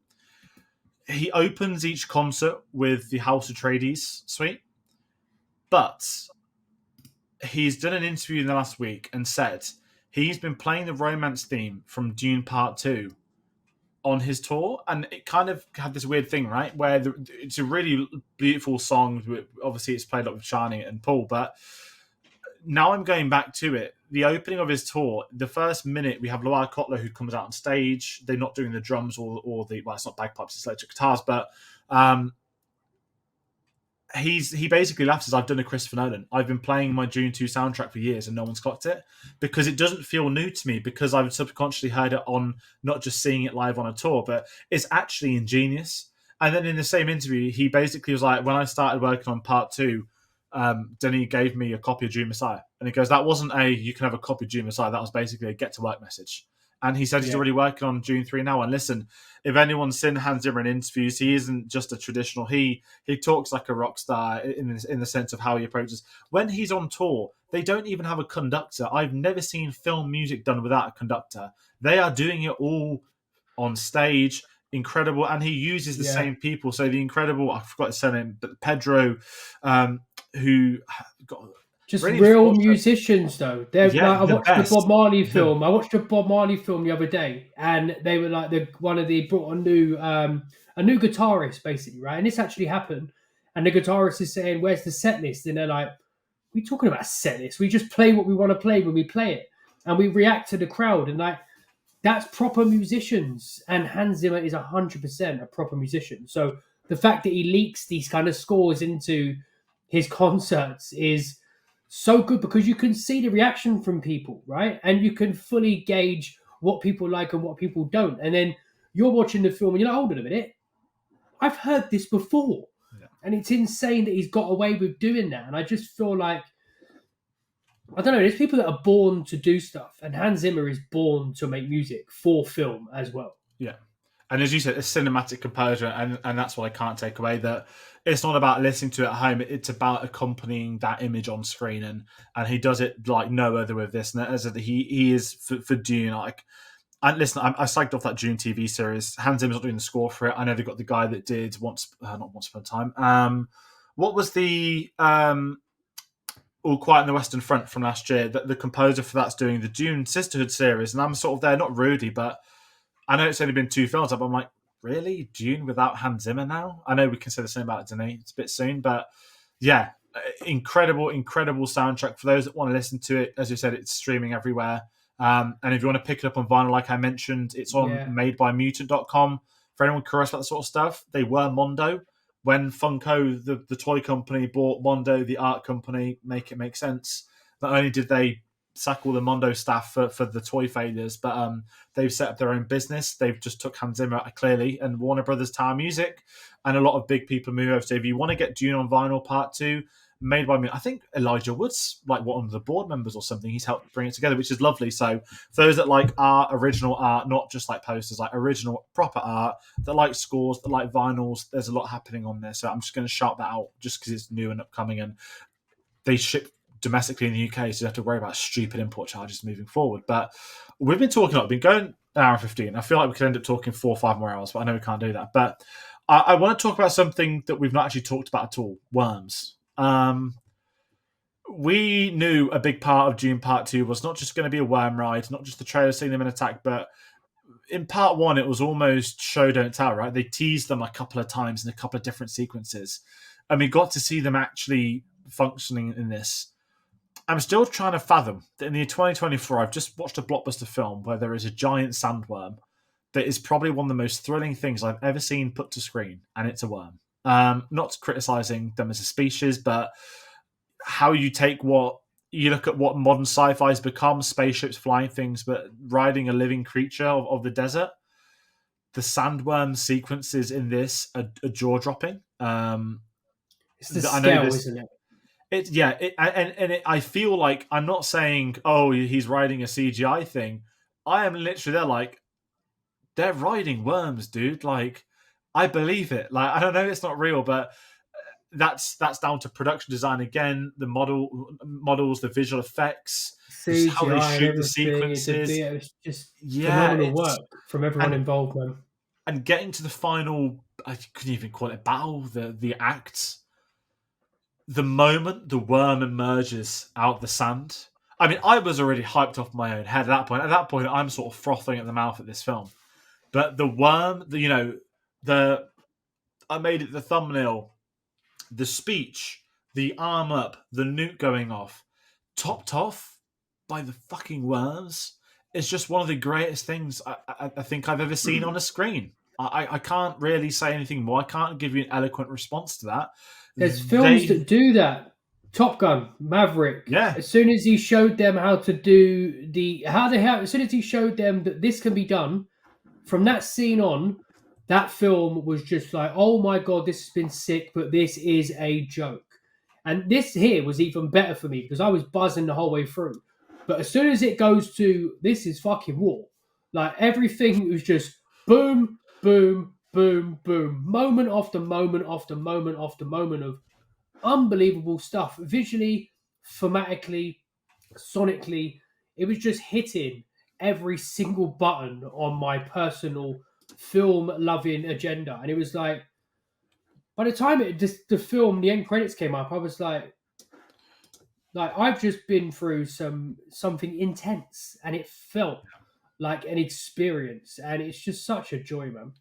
He opens each concert with the House Atreides suite, but he's done an interview in the last week and said he's been playing the romance theme from Dune Part 2 on his tour, and it kind of had this weird thing, right, where it's a really beautiful song. Obviously, it's played up with Shani and Paul, but now I'm going back to it. The opening of his tour, the first minute, we have Loire Kotler who comes out on stage. They're not doing the drums or the, well, it's not bagpipes, it's electric guitars, but he basically laughs as I've done a Christopher Nolan. I've been playing my Dune 2 soundtrack for years and no one's clocked it because it doesn't feel new to me because I've subconsciously heard it on not just seeing it live on a tour, but it's actually ingenious. And then in the same interview, he basically was like, when I started working on Part 2, Denny gave me a copy of Dune Messiah. And he goes, that wasn't you can have a copy of Dune Messiah. That was basically a get to work message. And he said he's already working on Dune 3 now. And listen, if anyone's seen Hans Zimmer in interviews, he isn't just a traditional. He talks like a rock star in the sense of how he approaches. When he's on tour, they don't even have a conductor. I've never seen film music done without a conductor. They are doing it all on stage. Incredible. And he uses the same people. So the incredible, I forgot his surname, but Pedro, who got... Just real musicians, though. They're like, I watched the Bob Marley film. I watched the Bob Marley film the other day, and they were like they brought a new guitarist basically, right? And this actually happened. And the guitarist is saying, "Where's the set list?" And they're like, "We're talking about a set list. We just play what we want to play when we play it, and we react to the crowd." And like that's proper musicians. And Hans Zimmer is 100% a proper musician. So the fact that he leaks these kind of scores into his concerts is so good because you can see the reaction from people, right? And you can fully gauge what people like and what people don't. And then you're watching the film and you're like, hold on a minute, I've heard this before. Yeah. And it's insane that he's got away with doing that. And I just feel like, I don't know, there's people that are born to do stuff. And Hans Zimmer is born to make music for film as well. Yeah. And as you said, it's cinematic composure, and that's what I can't take away, that it's not about listening to it at home, it's about accompanying that image on screen, and he does it like no other with this. And as he is for Dune, like, and listen, I psyched off that Dune TV series. Hans Zimmer's not doing the score for it. I know they got the guy that did not Once Upon a Time. What was the All Quiet on the Western Front from last year? That the composer for that's doing the Dune Sisterhood series, and I'm sort of there, not Rudy, but I know it's only been 2 films, but I'm like, really? Dune without Hans Zimmer now? I know we can say the same about it, Denis. It's a bit soon, but yeah, incredible soundtrack. For those that want to listen to it, as you said, it's streaming everywhere. And if you want to pick it up on vinyl, like I mentioned, it's on madebymutant.com. For anyone curious about that sort of stuff, they were Mondo. When Funko, the toy company, bought Mondo, the art company, make it make sense. Not only did they sack all the Mondo staff for the toy failures, but they've set up their own business. They've just took Hans Zimmer clearly and Warner Brothers Tower Music, and a lot of big people move over. So if you want to get Dune on vinyl Part 2, made by me, I think Elijah Wood's like one of the board members or something. He's helped bring it together, which is lovely. So for those that like art, original art, not just like posters, like original proper art, that like scores, that like vinyls, there's a lot happening on there. So I'm just going to shout that out just because it's new and upcoming, and they ship domestically in the UK, so you have to worry about stupid import charges moving forward. But we've been talking, we've been going an hour and 15. I feel like we could end up talking 4 or 5 more hours, but I know we can't do that. But I want to talk about something that we've not actually talked about at all: worms. We knew a big part of Dune Part 2 was not just going to be a worm ride, not just the trailer seeing them in attack, but in Part 1 it was almost show don't tell, right? They teased them a couple of times in a couple of different sequences, and we got to see them actually functioning in this. I'm still trying to fathom that in the year 2024, I've just watched a blockbuster film where there is a giant sandworm that is probably one of the most thrilling things I've ever seen put to screen, and it's a worm. Not criticizing them as a species, but how you take you look at what modern sci-fi has become, spaceships, flying things, but riding a living creature of the desert. the sandworm sequences in this are jaw dropping. It's the I know scale, this. isn't it? I feel like I'm not saying, oh, he's writing a CGI thing. I am literally there like, they're riding worms, dude. Like, I believe it. Like, I don't know, it's not real, but that's down to production design again. The models, the visual effects, how they CGI and shoot the everything. sequences. It's just Yeah, phenomenal work from everyone and involved, man. and getting to the final, I couldn't even call it battle. The act, the moment the worm emerges out the sand. I mean, I was already hyped off my own head at that point. At that point, I'm sort of frothing at the mouth at this film. But the worm, the I made it the thumbnail, the speech, the arm up, the nuke going off, topped off by the fucking worms, is just one of the greatest things I think I've ever seen on a screen. I can't really say anything more. I can't give you an eloquent response to that. There's films They, that do that. Top Gun, Maverick. yeah, As soon as he showed them how to do as soon as he showed them that this can be done, from that scene on, that film was just like, oh my god, this has been sick, but this is a joke. And this here was even better for me because I was buzzing the whole way through. But as soon as it goes to this is fucking war, like everything was just boom, boom, boom, boom, moment after moment after moment after moment of unbelievable stuff visually, thematically, sonically. It was just hitting every single button on my personal film loving agenda. And it was like, by the time the end credits came up, I was like I've just been through something intense, and it felt like an experience, and it's just such a joy, man.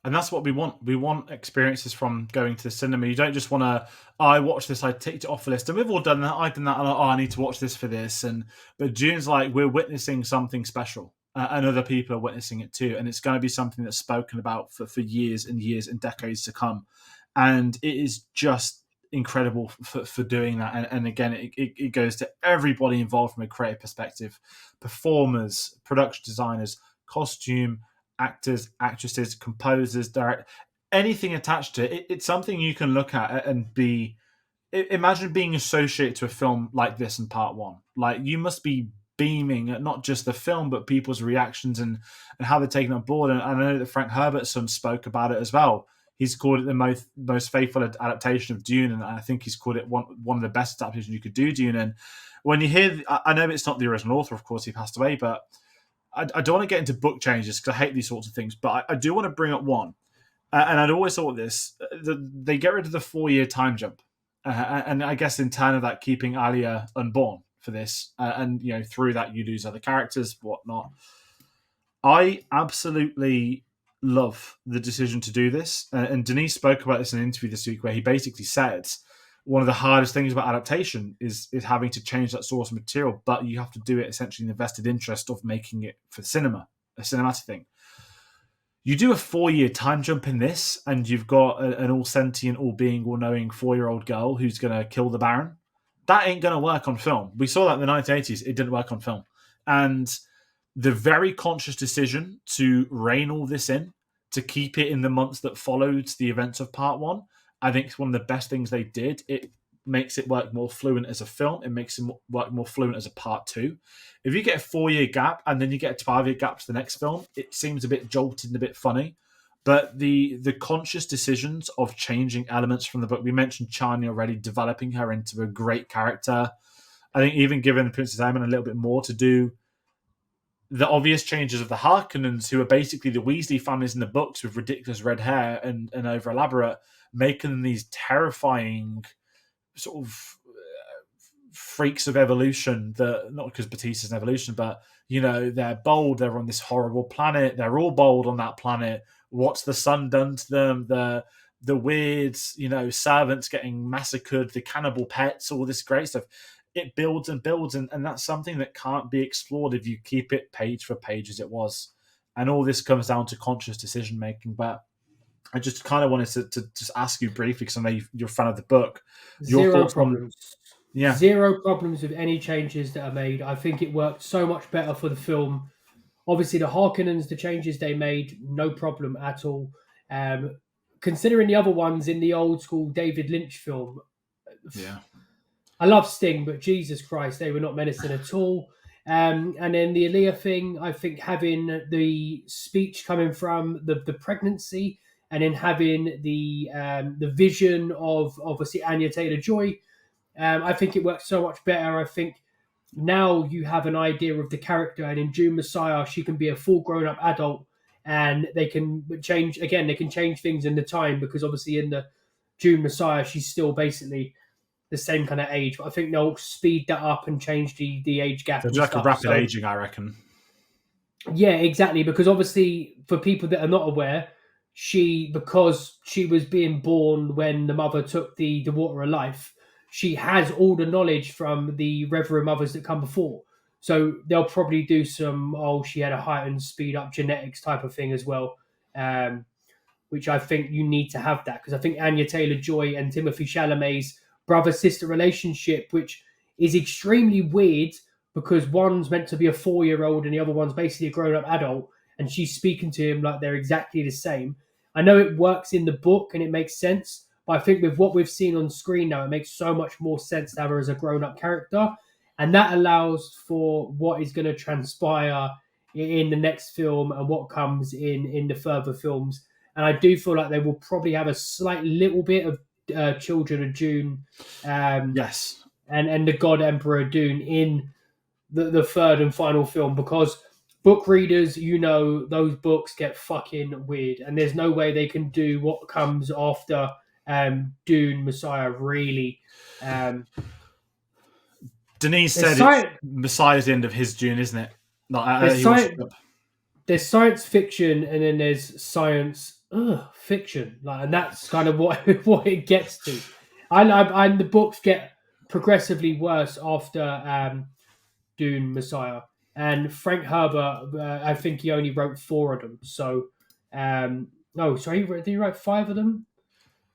and that's what we want. We want experiences from going to the cinema. You don't just want to, oh, I watched this, I ticked it off the list. And we've all done that. I've done that. And, oh, I need to watch this for this. But June's like, we're witnessing something special. And other people are witnessing it too. And it's going to be something that's spoken about for years and years and decades to come. And it is just incredible for doing that. And again, it goes to everybody involved from a creative perspective: performers, production designers, costume, actors, actresses, composers, direct, anything attached to it. It's something you can look at and be. Imagine being associated to a film like this in part one. Like, you must be beaming at not just the film, but people's reactions and how they're taken on board. And I know that Frank Herbertson spoke about it as well. He's called it the most faithful adaptation of Dune, and I think he's called it one of the best adaptations you could do, Dune. And when you hear, I know it's not the original author, of course, he passed away, but I don't want to get into book changes because I hate these sorts of things, but I do want to bring up one. And I'd always thought this: they get rid of the 4-year time jump, and I guess in turn of that, keeping Alia unborn for this, and through that you lose other characters, whatnot. I absolutely love the decision to do this, and Denise spoke about this in an interview this week where he basically said one of the hardest things about adaptation is having to change that source material, but you have to do it essentially in the vested interest of making it for cinema, a cinematic thing. You do a 4-year time jump in this, and you've got an all sentient, all being, all knowing 4-year-old girl who's going to kill the Baron. That ain't going to work on film. We saw that in the 1980s. It didn't work on film. And the very conscious decision to rein all this in, to keep it in the months that followed the events of part one, I think it's one of the best things they did. It makes it work more fluent as a film. It makes it work more fluent as a part two. If you get a 4-year gap and then you get a 12-year gap to the next film, it seems a bit jolted and a bit funny. But the conscious decisions of changing elements from the book, we mentioned Chani already, developing her into a great character. I think even giving Princess Aemon a little bit more to do. The obvious changes of the Harkonnens, who are basically the Weasley families in the books with ridiculous red hair and over elaborate, making them these terrifying sort of freaks of evolution. That, not because Batista's an evolution, but they're bold. They're on this horrible planet. They're all bold on that planet. What's the sun done to them? The weird, servants getting massacred, the cannibal pets, all this great stuff. It builds and builds, and that's something that can't be explored if you keep it page for page as it was. And all this comes down to conscious decision making. But I just kind of wanted to just ask you briefly, because I know you're a fan of the book. Your Zero thoughts on problems. yeah, Zero problems with any changes that are made. I think it worked so much better for the film. Obviously, the Harkonnens, the changes they made, no problem at all. Um, Considering the other ones in the old school David Lynch film, Yeah. I love Sting, but Jesus Christ, they were not menacing at all. And then the Aaliyah thing, I think having the speech coming from the pregnancy, and then having the vision of obviously Anya Taylor Joy, I think it works so much better. I think now you have an idea of the character, and in June Messiah, she can be a full grown up adult, and they can change again. They can change things in the time because obviously in the June Messiah, she's still basically the same kind of age. But I think they'll speed that up and change the age gap There's and like a stuff. rapid So aging, I reckon. yeah, exactly. Because obviously, for people that are not aware, because she was being born when the mother took the water of life, she has all the knowledge from the Reverend mothers that come before. So they'll probably do some she had a heightened speed up genetics type of thing as well. Um, which I think you need to have that because I think Anya Taylor Joy and Timothée Chalamet's brother sister relationship, which is extremely weird because one's meant to be a 4 year old and the other one's basically a grown up adult, and she's speaking to him like they're exactly the same. I know it works in the book and it makes sense, but I think with what we've seen on screen now, it makes so much more sense to have her as a grown up character. And that allows for what is going to transpire in the next film and what comes in the further films. And I do feel like they will probably have a slight little bit of Children of Dune, um, Yes. and the God Emperor Dune in the third and final film because book readers, those books get fucking weird, and there's no way they can do what comes after Dune Messiah really. Um, Denise there's said it's science, Messiah's the end of his Dune, isn't it? Like, there's he was. science, there's science fiction, and then there's science fiction, like, and that's kind of what what it gets to. The books get progressively worse after Dune Messiah, and Frank Herbert. I think he only wrote four of them. So, no, sorry, did he write five of them?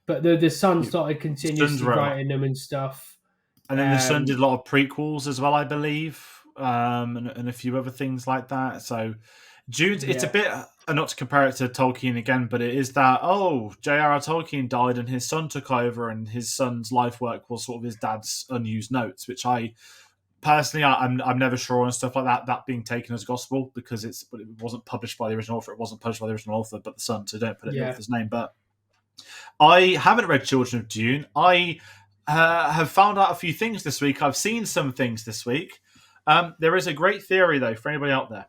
But the son started Sons continuously wrote a lot. writing them and stuff. And then the Son did a lot of prequels as well, I believe, and a few other things like that. So Jude's, it's a Yeah, bit, not to compare it to Tolkien again, but it is that, J.R.R. Tolkien died and his son took over, and his son's life work was sort of his dad's unused notes, which I personally, I'm never sure on stuff like that being taken as gospel because it wasn't published by the original author. It wasn't published by the original author, but the son, so don't put it in the yeah, author's name. But I haven't read Children of Dune. I have found out a few things this week. I've seen some things this week. There is a great theory, though, for anybody out there,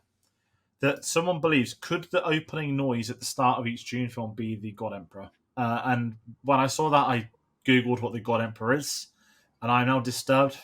that someone believes could the opening noise at the start of each Dune film be the God Emperor? And when I saw that, I Googled what the God Emperor is, and I'm now disturbed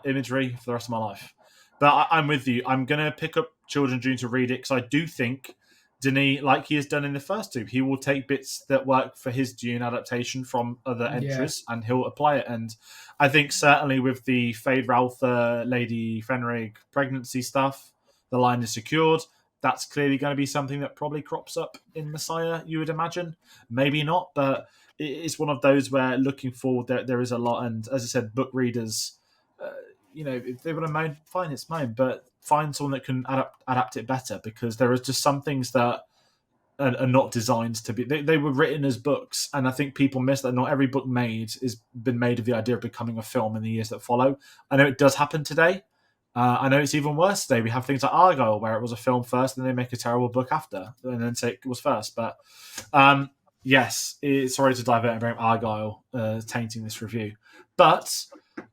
imagery for the rest of my life. But I'm with you. I'm going to pick up Children of Dune to read it because I do think Denis, like he has done in the first two, he will take bits that work for his Dune adaptation from other yeah, entries and he'll apply it. And I think certainly with the Fade Ralph, Lady Fenrig pregnancy stuff, the line is secured. That's clearly going to be something that probably crops up in Messiah, you would imagine. Maybe not, but it's one of those where looking forward, there is a lot. And as I said, book readers, uh, if they want to moan, fine, it's moan, but find someone that can adapt it better because there is just some things that are not designed to be. They were written as books, and I think people miss that. Not every book made is been made with the idea of becoming a film in the years that follow. I know it does happen today. I know it's even worse today. We have things like Argyle, where it was a film first, and then they make a terrible book after, and then say it was first. But yes, sorry to divert and bring up Argyle tainting this review, but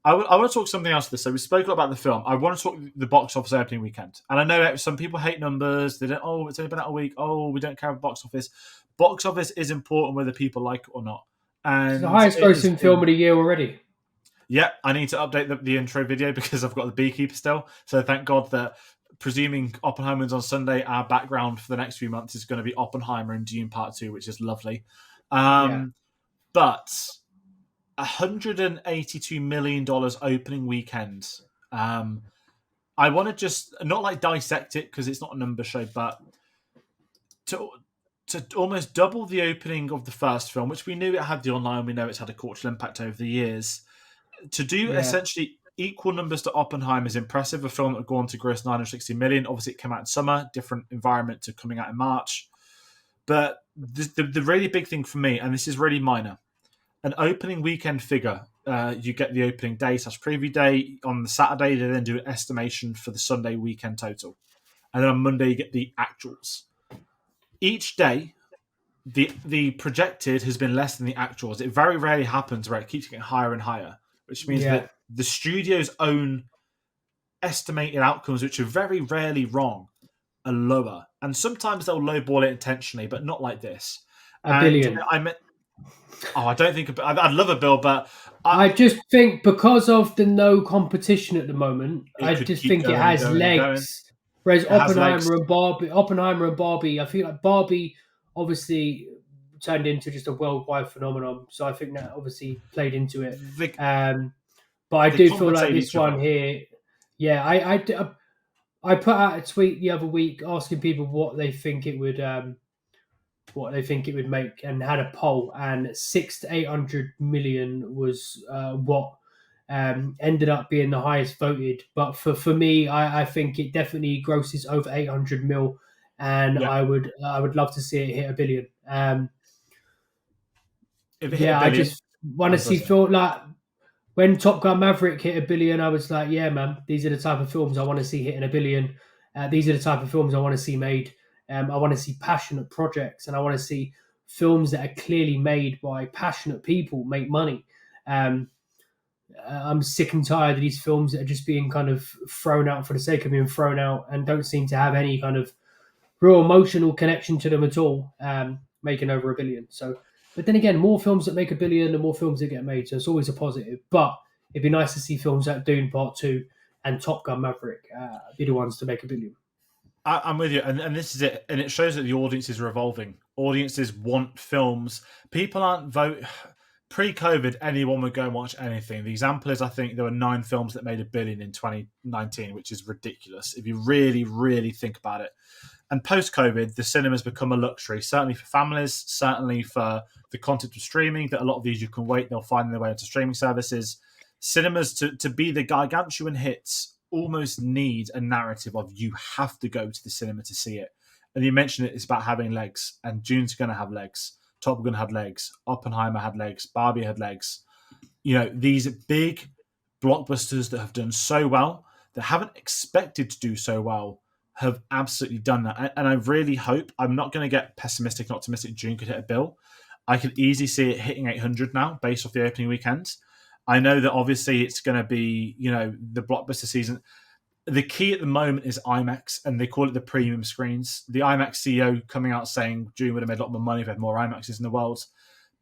I want to talk something else. This so we spoke a lot about the film. I want to talk the box office opening weekend, and I know some people hate numbers. They don't. Oh, it's only been out a week. Oh, we don't care about box office. Box office is important whether people like it or not, it's the and highest it has grossing film been. of the year already. Yeah, I need to update the intro video because I've got the beekeeper still. So thank God that, presuming Oppenheimer's on Sunday, our background for the next few months is going to be Oppenheimer and Dune Part 2, which is lovely. Yeah, But $182 million opening weekend. I want to just not like dissect it because it's not a number show, but to almost double the opening of the first film, which we knew it had the online, we know it's had a cultural impact over the years. To do yeah, essentially equal numbers to Oppenheimer is impressive. A film that would go on to gross 960 million. Obviously, it came out in summer, different environment to coming out in March. But the really big thing for me, and this is really minor, an opening weekend figure. You get the opening day / preview day. On the Saturday, they then do an estimation for the Sunday weekend total. And then on Monday, you get the actuals. Each day, the projected has been less than the actuals. It very rarely happens where it keeps getting higher and higher, which means that the studio's own estimated outcomes, which are very rarely wrong, are lower. And sometimes they'll lowball it intentionally, but not like this. A billion. I don't think I'd love a bill, but I just think because of the no competition at the moment, I just think it has legs. Whereas Oppenheimer and Barbie, I feel like Barbie obviously turned into just a worldwide phenomenon. So I think that obviously played into it. But I do feel like this one here, I put out a tweet the other week asking people what they think it would make, and had a poll, and 600 to 800 million was what ended up being the highest voted. But for me, I think it definitely grosses over 800 mil, and I would love to see it hit a billion. I just want to see feel like when Top Gun Maverick hit a billion, I was like, yeah, man, these are the type of films I want to see hitting a billion. These are the type of films I want to see made. I want to see passionate projects, and I want to see films that are clearly made by passionate people make money. I'm sick and tired of these films that are just being kind of thrown out for the sake of being thrown out and don't seem to have any kind of real emotional connection to them at all, making over a billion. So, but then again, more films that make a billion, the more films that get made. So it's always a positive. But it'd be nice to see films like Dune Part 2 and Top Gun Maverick be the ones to make a billion. I'm with you, and this is it, and it shows that the audience is revolving. Audiences want films. People aren't vote. Pre-COVID, anyone would go and watch anything. The example is, I think there were 9 films that made a billion in 2019, which is ridiculous if you really, really think about it. And post-COVID, the cinema's become a luxury, certainly for families, certainly for the content of streaming, that a lot of these you can wait, they'll find their way into streaming services. Cinemas, to be the gargantuan hits, almost need a narrative of you have to go to the cinema to see it. And you mentioned it's about having legs, and Dune's going to have legs. Top Gun had legs. Oppenheimer had legs. Barbie had legs. You know, these big blockbusters that have done so well, that haven't expected to do so well, have absolutely done that. And I really hope, I'm not going to get pessimistic and optimistic Dune could hit a bill. I could easily see it hitting 800 now, based off the opening weekend. I know that obviously it's going to be, you know, the blockbuster season. The key at the moment is IMAX, and they call it the premium screens. The IMAX CEO coming out saying Dune would have made a lot more money if we had more IMAXs in the world.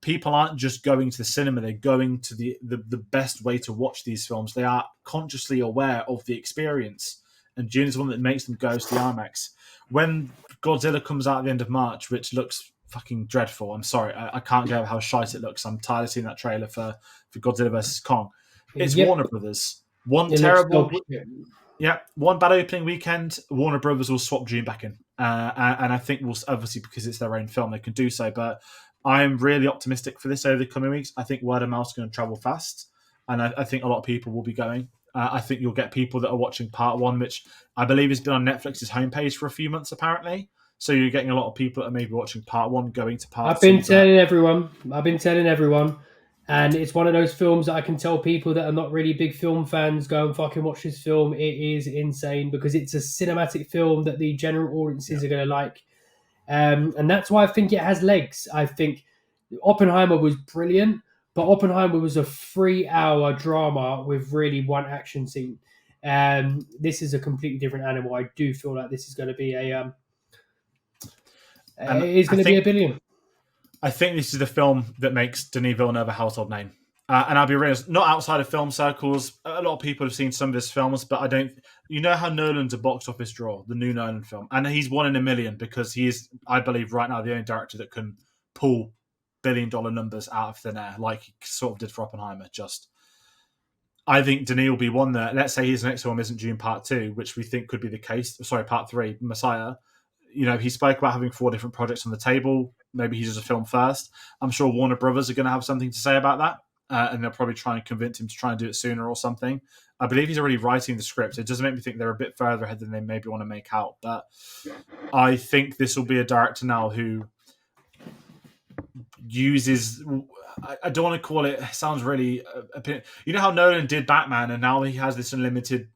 People aren't just going to the cinema, they're going to the best way to watch these films. They are consciously aware of the experience, and Dune is one that makes them go to the IMAX. When Godzilla comes out at the end of March, which looks fucking dreadful, I'm sorry, I can't get over how shite it looks. I'm tired of seeing that trailer for Godzilla vs. Kong. It's Warner Brothers. One bad opening weekend, Warner Brothers will swap Dune back in. And I think we'll, obviously, because it's their own film, they can do so. But I'm really optimistic for this over the coming weeks. I think word of mouth is going to travel fast. And I think a lot of people will be going. I think you'll get people that are watching Part 1, which I believe has been on Netflix's homepage for a few months, apparently. So you're getting a lot of people that are maybe watching Part 1 going to Part 2. I've been telling everyone. And it's one of those films that I can tell people that are not really big film fans, go and fucking watch this film. It is insane because it's a cinematic film that the general audiences are going to like. And that's why I think it has legs. I think Oppenheimer was brilliant, but Oppenheimer was a 3-hour drama with really one action scene. This is a completely different animal. I do feel like this is going to be a billion. I think this is the film that makes Denis Villeneuve a household name. And I'll be real, not outside of film circles. A lot of people have seen some of his films, but I don't. You know how Nolan's a box office draw, the new Nolan film, and he's 1 in a million because he is, I believe, right now the only director that can pull billion-dollar numbers out of thin air, like he sort of did for Oppenheimer. I think Denis will be one there. Let's say his next film isn't Dune Part 2, which we think could be the case. Sorry, Part 3, Messiah. You know, he spoke about having 4 different projects on the table. Maybe he does a film first. I'm sure Warner Brothers are going to have something to say about that. and they'll probably try and convince him to try and do it sooner or something. I believe he's already writing the script. It does make me think they're a bit further ahead than they maybe want to make out. But I think this will be a director now who uses. I don't want to call it. Sounds really. You know how Nolan did Batman, and now he has this unlimited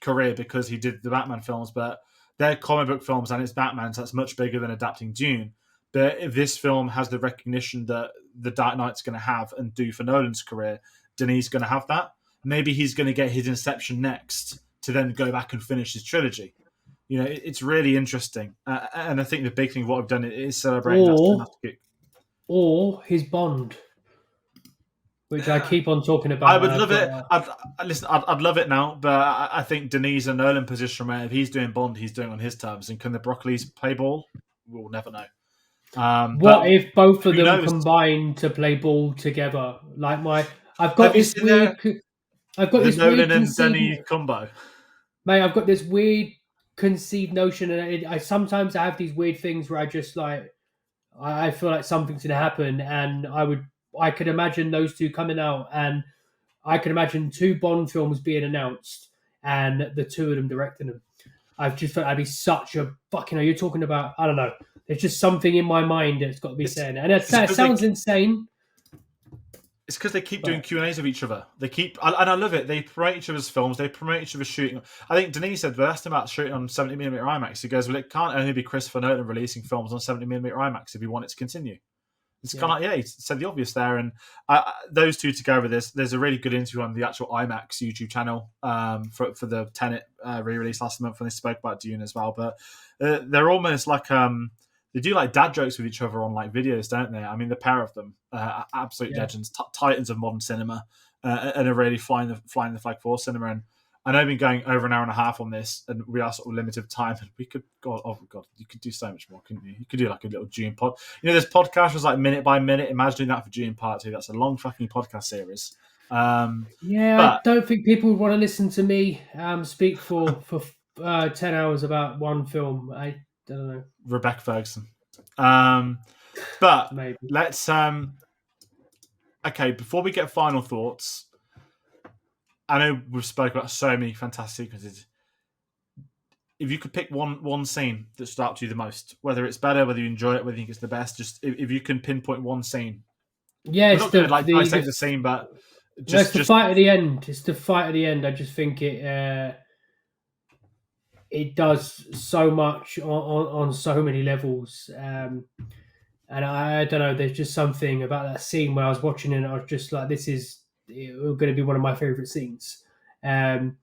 career because he did the Batman films, but they're comic book films and it's Batman, so that's much bigger than adapting Dune. But if this film has the recognition that The Dark Knight's going to have and do for Nolan's career, Denis going to have that. Maybe he's going to get his Inception next to then go back and finish his trilogy. You know, it's really interesting. And I think the big thing of what I've done is celebrating that. Or his Bond, which I keep on talking about. I would love it. I'd love it now, but I think Denis and Nolan position where if he's doing Bond, he's doing on his terms. And can the Broccolis play ball? We'll never know. What if both of them combine to play ball together? I've got this weird Nolan and Denis combo. Mate, I've got this weird conceived notion, and I sometimes have these weird things where I just I feel like something's going to happen, and I could imagine those two coming out, and I could imagine 2 Bond films being announced, and the 2 of them directing them. I've just thought that'd be such a fucking. You're talking about. I don't know. There's just something in my mind that's got to be said, and it sounds insane. It's because they keep doing Q&As of each other. They keep, and I love it. They promote each other's films. They promote each other's shooting. I think Denis said, well, asked him about shooting on 70mm IMAX. He goes, well, it can't only be Christopher Nolan releasing films on 70mm IMAX if you want it to continue. It's kind of he said the obvious there. And those two together, there's a really good interview on the actual IMAX YouTube channel for the Tenet re-release last month when they spoke about Dune as well. But they're almost like they do like dad jokes with each other on like videos, don't they? I mean, the pair of them, absolute legends, titans of modern cinema, and are really flying the flag for cinema. And I know I've been going over an hour and a half on this, and we are sort of limited time. And we could, you could do so much more, couldn't you? You could do like a little Dune pod. You know, this podcast was like minute by minute. Imagine doing that for Dune Part 2. That's a long fucking podcast series. I don't think people would want to listen to me speak for 10 hours about one film. I don't know. Rebecca Ferguson. But maybe. Let's okay, before we get final thoughts, I know we've spoken about so many fantastic sequences. If you could pick one scene that stood out to you the most, whether it's better, whether you enjoy it, whether you think it's the best, just if you can pinpoint one scene. Yeah, it's not going to dissect the scene, but it's the fight at the end. It's the fight at the end. I just think it does so much on so many levels. And I don't know, there's just something about that scene where I was watching it and I was just like, this is going to be one of my favorite scenes. Mad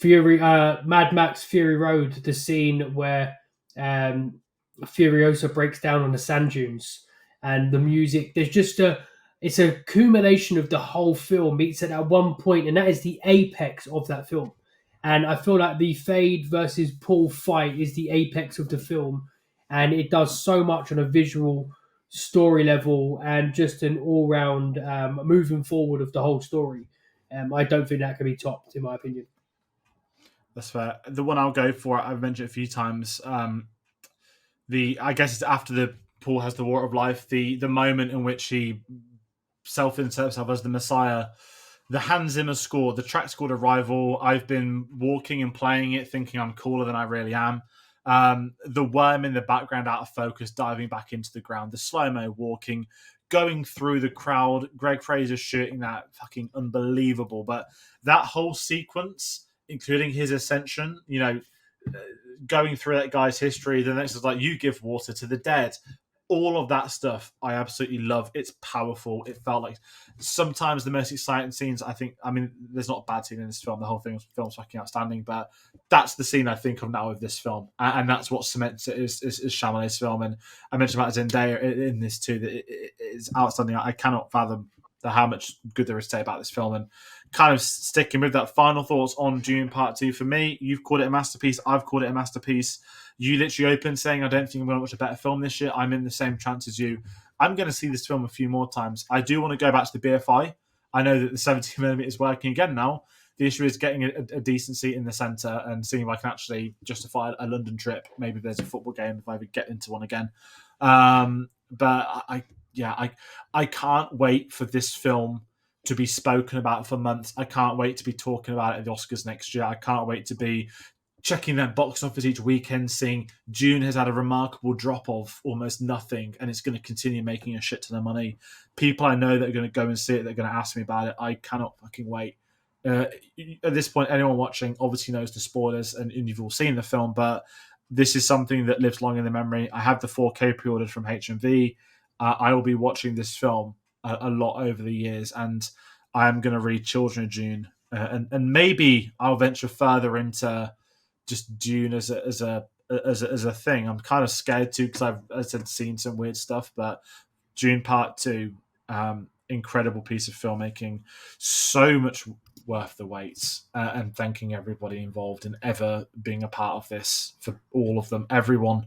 Max Fury Road, the scene where Furiosa breaks down on the sand dunes and the music, it's a accumulation of the whole film meets at one point, and that is the apex of that film. And I feel like the Fade versus Paul fight is the apex of the film. And it does so much on a visual story level and just an all-round moving forward of the whole story. I don't think that can be topped, in my opinion. That's fair. The one I'll go for, I've mentioned it a few times. I guess it's after the Paul has the Water of Life, the moment in which he self-inserts himself as the Messiah. The Hans Zimmer score, the track's called Arrival. I've been walking and playing it, thinking I'm cooler than I really am. The worm in the background out of focus, diving back into the ground. The slow-mo walking, going through the crowd. Greg Fraiser shooting that, fucking unbelievable. But that whole sequence, including his ascension, going through that guy's history. The next is like, you give water to the dead. All of that stuff I absolutely love. It's powerful. It felt like sometimes the most exciting scenes, there's not a bad scene in this film. The whole film's fucking outstanding, but that's the scene I think of now with this film. And that's what cements it is Chalamet's film. And I mentioned about Zendaya in this too, that it is outstanding. I cannot fathom how much good there is to say about this film. And kind of sticking with that, final thoughts on Dune Part 2. For me, you've called it a masterpiece. I've called it a masterpiece. You literally opened saying, I don't think I'm going to watch a better film this year. I'm in the same trance as you. I'm going to see this film a few more times. I do want to go back to the BFI. I know that the 70mm is working again now. The issue is getting a decent seat in the centre and seeing if I can actually justify a London trip. Maybe there's a football game if I ever get into one again. But I can't wait for this film to be spoken about for months. I can't wait to be talking about it at the Oscars next year. I can't wait to be checking their box office each weekend, seeing Dune has had a remarkable drop of almost nothing, and it's going to continue making a shit ton of money. People I know that are going to go and see it, they're going to ask me about it. I cannot fucking wait. At this point, anyone watching obviously knows the spoilers, and you've all seen the film, but this is something that lives long in the memory. I have the 4K pre-ordered from HMV. I will be watching this film a lot over the years, and I am going to read Children of Dune, and maybe I'll venture further into just Dune as a thing. I'm kind of scared too because I've, as I said, seen some weird stuff, but Dune Part 2, incredible piece of filmmaking, so much worth the wait, and thanking everybody involved in ever being a part of this, for all of them, everyone.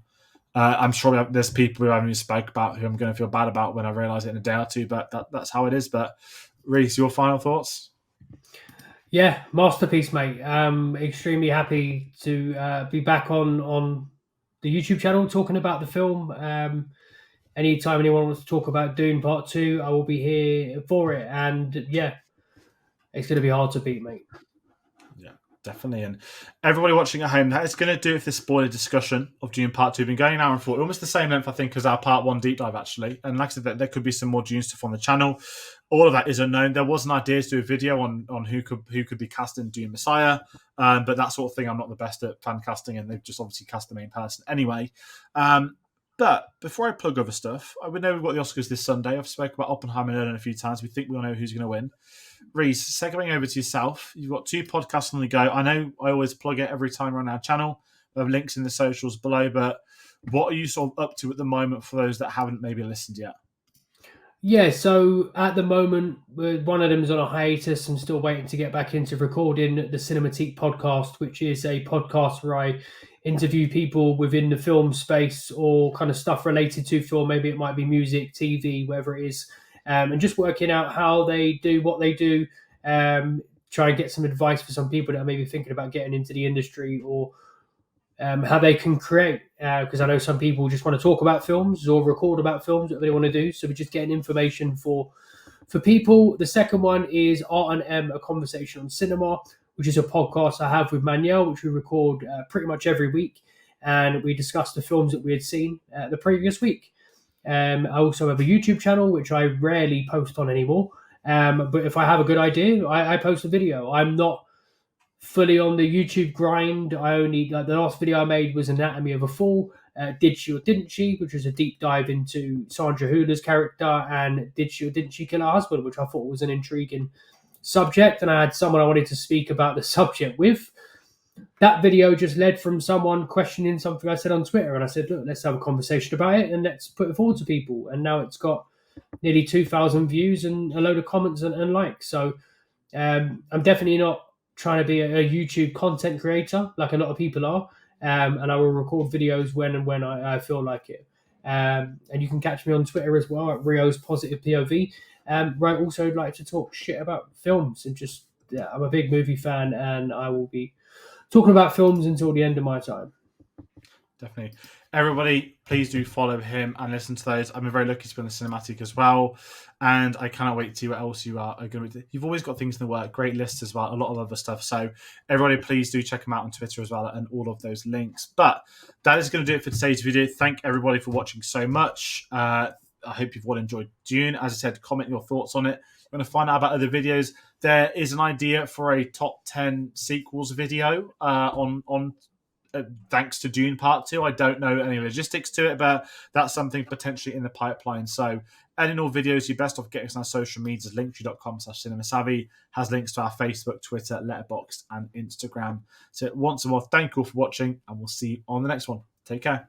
I'm sure there's people who I haven't even spoke about who I'm going to feel bad about when I realise it in a day or two, but that's how it is. But Reece, your final thoughts? Yeah, masterpiece, mate. Extremely happy to be back on the YouTube channel talking about the film. Anytime anyone wants to talk about Dune Part 2, I will be here for it. And yeah, it's going to be hard to beat, mate. Yeah, definitely. And everybody watching at home, that is going to do it for this spoiler discussion of Dune Part 2. We've been going an hour and 40, almost the same length, I think, as our Part 1 deep dive, actually. And like I said, there could be some more Dune stuff on the channel. All of that is unknown. There was an idea to do a video on who could be cast in Dune Messiah, but that sort of thing, I'm not the best at fan casting, and they've just obviously cast the main person anyway. But before I plug other stuff, I would know we've got the Oscars this Sunday. I've spoken about Oppenheimer and Nolan a few times. We think we all know who's going to win. Reece, segueing over to yourself, you've got 2 podcasts on the go. I know I always plug it every time we're on our channel. We have links in the socials below, but what are you sort of up to at the moment for those that haven't maybe listened yet? Yeah, so at the moment, one of them is on a hiatus. I'm still waiting to get back into recording the Cinematique podcast, which is a podcast where I interview people within the film space or kind of stuff related to film. Maybe it might be music, TV, whatever it is, and just working out how they do what they do. Try and get some advice for some people that are maybe thinking about getting into the industry, or how they can create, because I know some people just want to talk about films or record about films, that they want to do. So we're just getting information for people. The second one is Art and M, a conversation on cinema, which is a podcast I have with Manuel, which we record pretty much every week, and we discuss the films that we had seen the previous week. I also have a YouTube channel, which I rarely post on anymore, but if I have a good idea, I post a video. I'm not fully on the YouTube grind. I only, like, the last video I made was Anatomy of a Fall, Did She or Didn't She, which was a deep dive into Sandra Hüller's character, and Did She or Didn't She Kill Her Husband, which I thought was an intriguing subject, and I had someone I wanted to speak about the subject with. That video just led from someone questioning something I said on Twitter, and I said, look, let's have a conversation about it and let's put it forward to people. And now it's got nearly 2,000 views and a load of comments and likes. So I'm definitely not trying to be a YouTube content creator like a lot of people are, and I will record videos when I feel like it. And you can catch me on Twitter as well at Rio's Positive POV, where I also like to talk shit about films, and just, yeah, I'm a big movie fan, and I will be talking about films until the end of my time. Definitely. Everybody, please do follow him and listen to those. I've been very lucky to be on the Cinematic as well, and I cannot wait to see what else you are going to do. You've always got things in the work, great lists as well, a lot of other stuff. So everybody, please do check him out on Twitter as well, and all of those links. But that is going to do it for today's video. Thank everybody for watching so much. I hope you've all enjoyed Dune. As I said, comment your thoughts on it. You're going to find out about other videos. There is an idea for a top 10 sequels video on thanks to Dune Part 2. I don't know any logistics to it, but that's something potentially in the pipeline. So, any and all videos, you're best off getting us on our social medias. linktree.com/cinemasavvy has links to our Facebook, Twitter, Letterboxd, and Instagram. So, once more, thank you all for watching, and we'll see you on the next one. Take care.